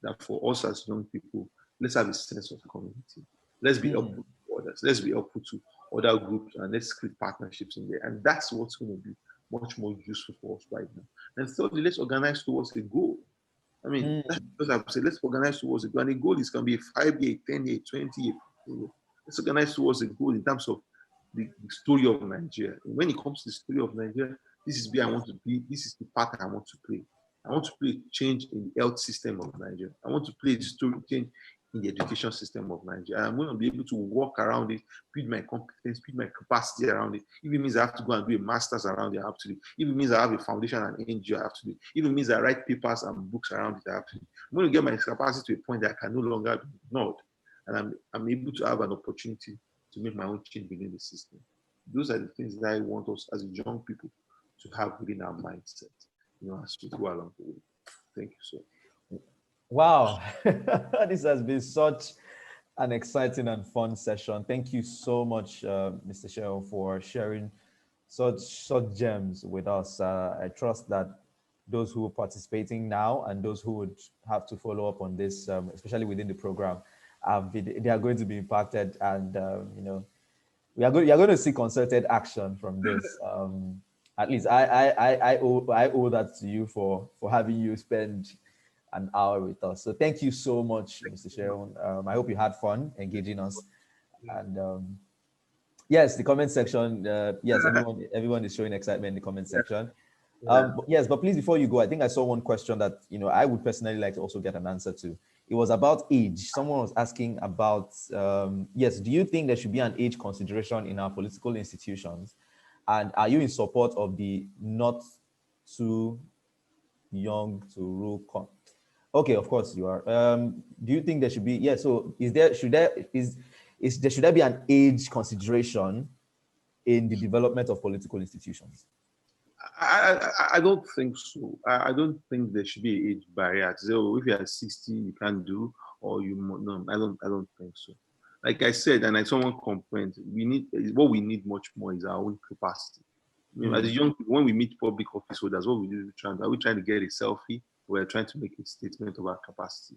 that for us as young people, let's have a sense of community. Let's be helpful to others. Let's be helpful to other groups, and let's create partnerships in there. And that's what's going to be much more useful for us right now. And thirdly, let's organize towards a goal. I mean, that's what I've said. Let's organize towards a goal. And a goal is going to be a 5-year, 10-year, 20-year. Let's organize towards a goal in terms of the story of Nigeria. When it comes to the story of Nigeria, this is where I want to be. This is the part I want to play. I want to play change in the health system of Nigeria. I want to play the story change in the education system of Nigeria. I'm going to be able to walk around it, build my competence, build my capacity around it. If it means I have to go and do a master's around it, I have to do. If it means I have a foundation and NGO, I have to do. If it means I write papers and books around it, I have to do. I'm going to get my capacity to a point that I can no longer be ignored. And I'm able to have an opportunity to make my own change within the system. Those are the things that I want us as young people to have within our mindset, as we go along the way. Thank you, sir. Wow, this has been such an exciting and fun session. Thank you so much, Mr. Seun, for sharing such gems with us. I trust that those who are participating now and those who would have to follow up on this, especially within the program, they are going to be impacted, and you're going to see concerted action from this. At least I owe that to you for having you spend an hour with us. So thank you so much, Mr. Seun. I hope you had fun engaging us. And yes, the comment section. Yes, everyone is showing excitement in the comment section. But please, before you go, I think I saw one question that I would personally like to also get an answer to. It was about age. Someone was asking about, yes, do you think there should be an age consideration in our political institutions? And are you in support of the not too young to rule? Okay, of course you are. Do you think there should be? Yeah. So should there be an age consideration in the development of political institutions? I don't think so. I don't think there should be an age barrier. So if you're 60, you can't do, or no. I don't think so. Like I said, and like someone complained, what we need much more is our own capacity. As young people, when we meet public office holders, what we do, are we trying to get a selfie? We're trying to make a statement of our capacity.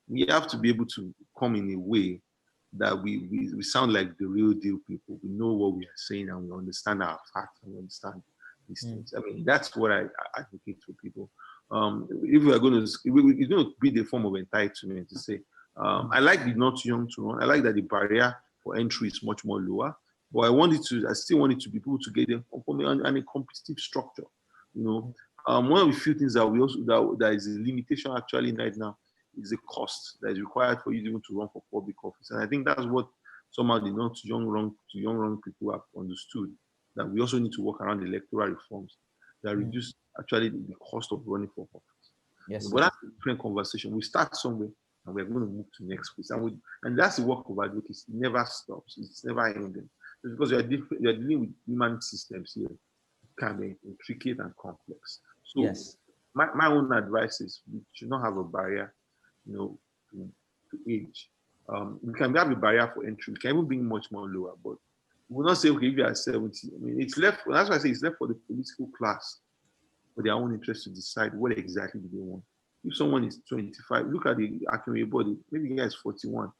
We have to be able to come in a way that we sound like the real deal people. We know what we are saying, and we understand our facts, and we understand these things. I mean, that's what I advocate for people. If we are going to, it's going to be the form of entitlement to say, I like the not young to run. I like that the barrier for entry is much more lower, but I still want it to be people to get them on a competitive structure. One of the few things that is a limitation actually right now is the cost that is required for you even to run for public office. And I think that's what somehow the not young run people have understood, that we also need to work around the electoral reforms that reduce actually the cost of running for office. Yes. But that's a different conversation. We start somewhere and we're going to move to the next place. And that's the work of advocacy. It never stops. It's never ending. It's because you're dealing with human systems here. It can be intricate and complex. So yes. My own advice is we should not have a barrier, to age. We can have a barrier for entry. We can even be much more lower, but we will not say, okay, if you are 70. I mean, it's left. That's why I say it's left for the political class, for their own interest, to decide what exactly do they want. If someone is 25, look at the accumulated body. Maybe the guy is 41.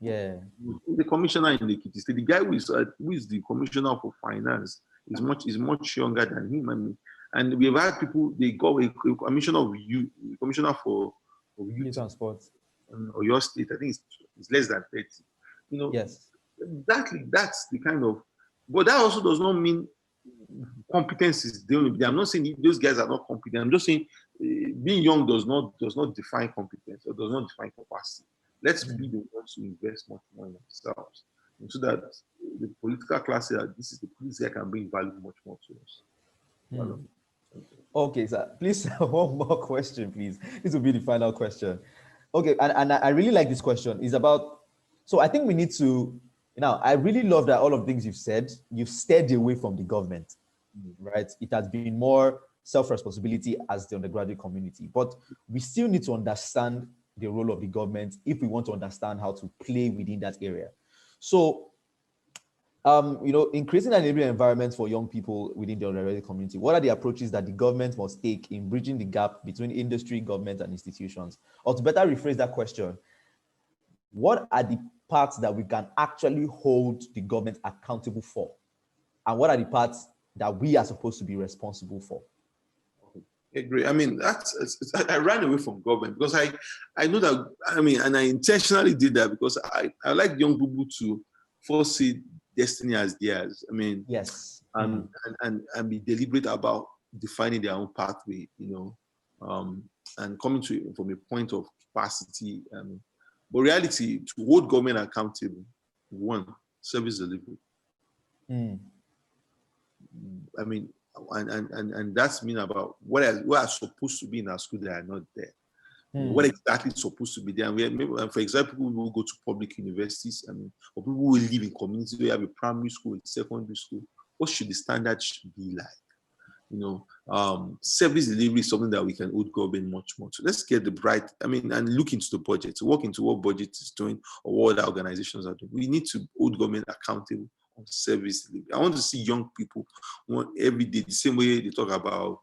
Yeah. The commissioner in the Ekiti State, the guy who is the commissioner for finance is much younger than him. I mean, and we have had people, they got a commissioner of youth, commissioner for youth transport, or your state. I think it's less than 30. Yes. Exactly. That's the kind of. But that also does not mean competence is the only. I'm not saying those guys are not competent. I'm just saying being young does not define competence or does not define capacity. Let's be the ones who invest much more in ourselves, and so that the political class say that this guy can bring value much more to us. Okay, sir. Please, one more question, please. This will be the final question. Okay, and I really like this question. It's about, so I think we need to, now, I really love that all of the things you've said, you've steered away from the government, right? It has been more self-responsibility as the undergraduate community, but we still need to understand the role of the government if we want to understand how to play within that area. So, in creating an enabling environment for young people within the undergraduate community, what are the approaches that the government must take in bridging the gap between industry, government, and institutions? Or to better rephrase that question, what are the parts that we can actually hold the government accountable for? And what are the parts that we are supposed to be responsible for? I agree. I mean, I ran away from government because I know that, and I intentionally did that because I like young people to foresee destiny as theirs. Yes. And be deliberate about defining their own pathway, and coming from a point of capacity. But reality, to hold government accountable, one, service delivery. And that's mean about what are supposed to be in our school that are not there. What exactly is supposed to be there? And for example, people who go to public universities, or people who live in communities where you have a primary school, a secondary school. What should the standards be like? Service delivery is something that we can hold government much more. So let's get the bright, and look into the budget, to work into what budget is doing or what other organizations are doing. We need to hold government accountable on service delivery. I want to see young people every day, the same way they talk about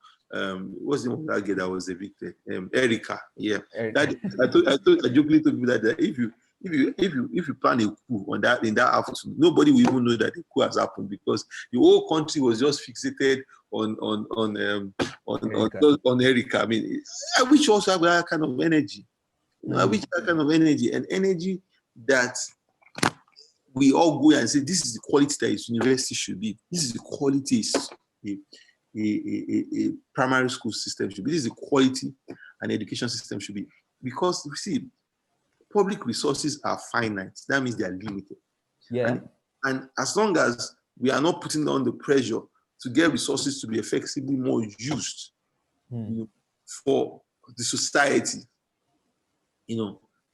what's the name of that girl that was evicted? Erica. Yeah. Erica. I jokingly told people that if you plan a coup in that afternoon, nobody will even know that the coup has happened because the whole country was just fixated on Erica. I wish also have that kind of energy. I wish that kind of energy, and energy that we all go and say this is the quality that its university should be. This is the quality a primary school system should be. This is the quality an education system should be. Because you see, public resources are finite. That means they are limited. Yeah. And as long as we are not putting on the pressure to get resources to be effectively more used for the society,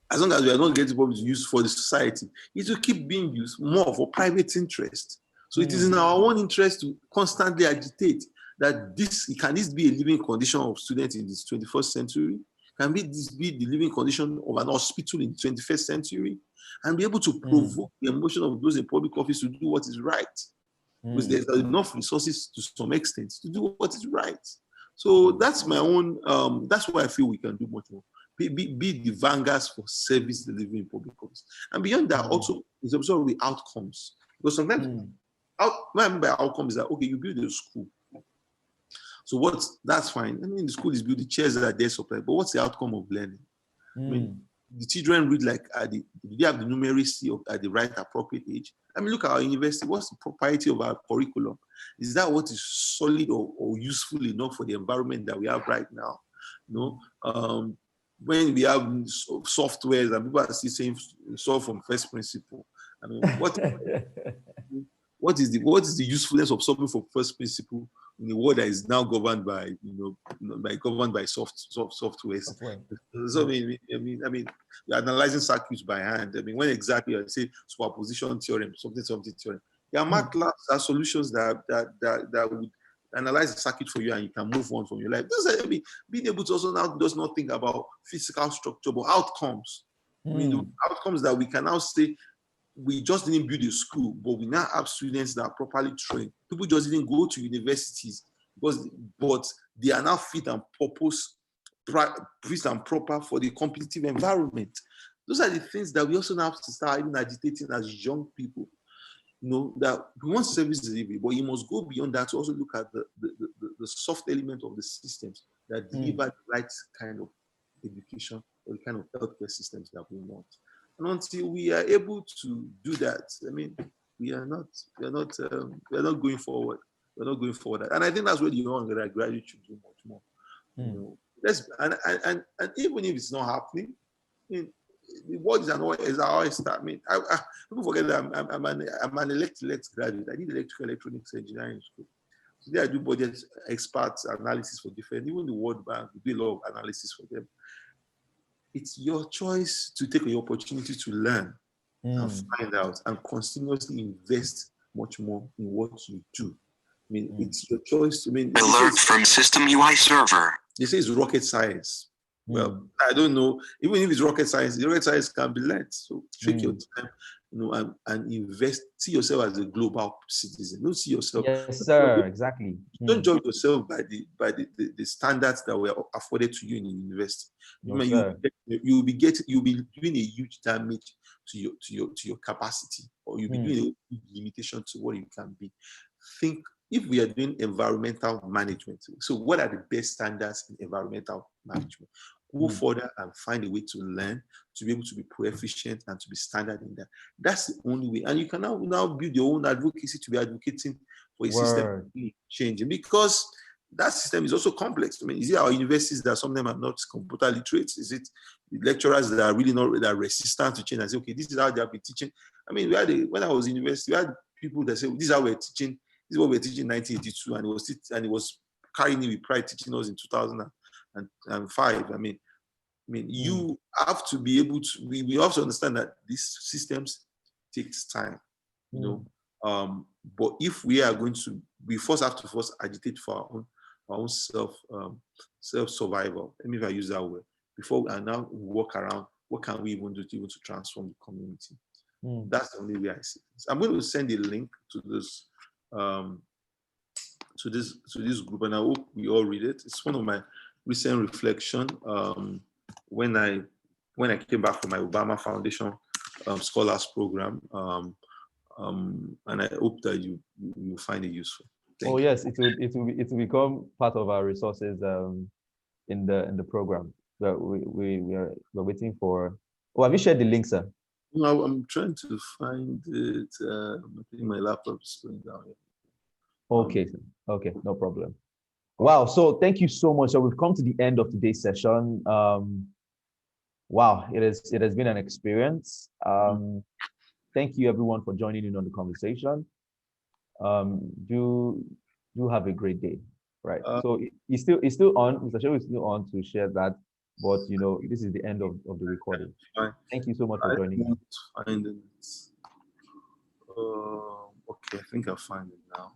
as long as we are not getting public use for the society, it will keep being used more for private interest. So it is in our own interest to constantly agitate that can this be a living condition of students in this 21st century? Can this be the living condition of an hospital in the 21st century? And be able to provoke the emotion of those in public office to do what is right. Because there's enough resources to some extent to do what is right. So that's my own, that's why I feel we can do much more. Be the vanguards for service delivery in public office. And beyond that, also, it's also the outcomes. Because sometimes, what I mean by outcomes is that, okay, you build a school. So that's fine. The school is built, the chairs are there supplied, but what's the outcome of learning? The children read do they have the numeracy at the right appropriate age? Look at our university. What's the propriety of our curriculum? Is that what is solid or useful enough for the environment that we have right now? When we have softwares and people are still saying solve from first principle. What is the usefulness of solving from first principle in a world that is now governed by software? So you're analyzing circuits by hand. When exactly I say superposition theorem, something theorem, there are math labs, are solutions that would analyze the circuit for you and you can move on from your life. Being able to also now does not think about physical structure, but outcomes. The outcomes that we can now say, we just didn't build a school, but we now have students that are properly trained. People just didn't go to universities but they are now fit and proper for the competitive environment. Those are the things that we also now have to start even agitating as young people. That we want service delivery, but you must go beyond that to also look at the soft element of the systems that deliver the right kind of education or the kind of healthcare systems that we want. And until we are able to do that, we are not going forward. we're not going forward. And I think that's where the young graduate should do much more. You know, and even if it's not happening, I mean, the world is always start. I mean, people forget that I'm an elect graduate. I did electrical electronics engineering in school. Today I do budget experts analysis for different, even the World Bank, we do a lot of analysis for them. It's your choice to take the opportunity to learn and find out and continuously invest much more in what you do. I mean, it's your choice to alert from system UI server. They say it's rocket science. Well, I don't know. Even if it's rocket science can be learned. So take your time, you know, and invest. See yourself as a global citizen. Don't see yourself. Yes, sir. Exactly. Don't judge yourself by the standards that were afforded to you in the university. No, you'll be doing a huge damage to your capacity, or you'll be doing a huge limitation to what you can be. Think, if we are doing environmental management, so what are the best standards in environmental management? Go further and find a way to learn, to be able to be proficient and to be standard in that. That's the only way. And you can now build your own advocacy to be advocating for a system changing, because that system is also complex. I mean, is it our universities that some of them are not computer literate? Is it the lecturers that are really not, that are resistant to change and say, okay, this is how they have been teaching? I mean, when I was in university, we had people that say, this is how we're teaching. This is what we're teaching in 1982, and it was carrying me with pride teaching us in 2005. I mean, you have to be able to. We have to understand that these systems takes time, you know. But if we are going to, we first have to agitate for our own self survival. Let me if I use that word before, and now work around what can we even do to transform the community. That's the only way I see this. I'm going to send a link to this. To this group, and I hope we all read it. It's one of my recent reflection when I came back from my Obama Foundation Scholars Program, and I hope that you find it useful. Thank you. Yes, it will become part of our resources in the program. But we're waiting for. Oh, have you shared the link, sir? No, I'm trying to find it. I think my laptop is going down here. Okay, okay, no problem. Wow, so thank you so much. So we've come to the end of today's session. Wow, it has been an experience. Thank you everyone for joining in on the conversation. Do have a great day. Right. So it's still on. Mr. Seun is still on to share that, but you know, this is the end of the recording. Thank you so much for joining. Find it. Okay, I think I'll find it now.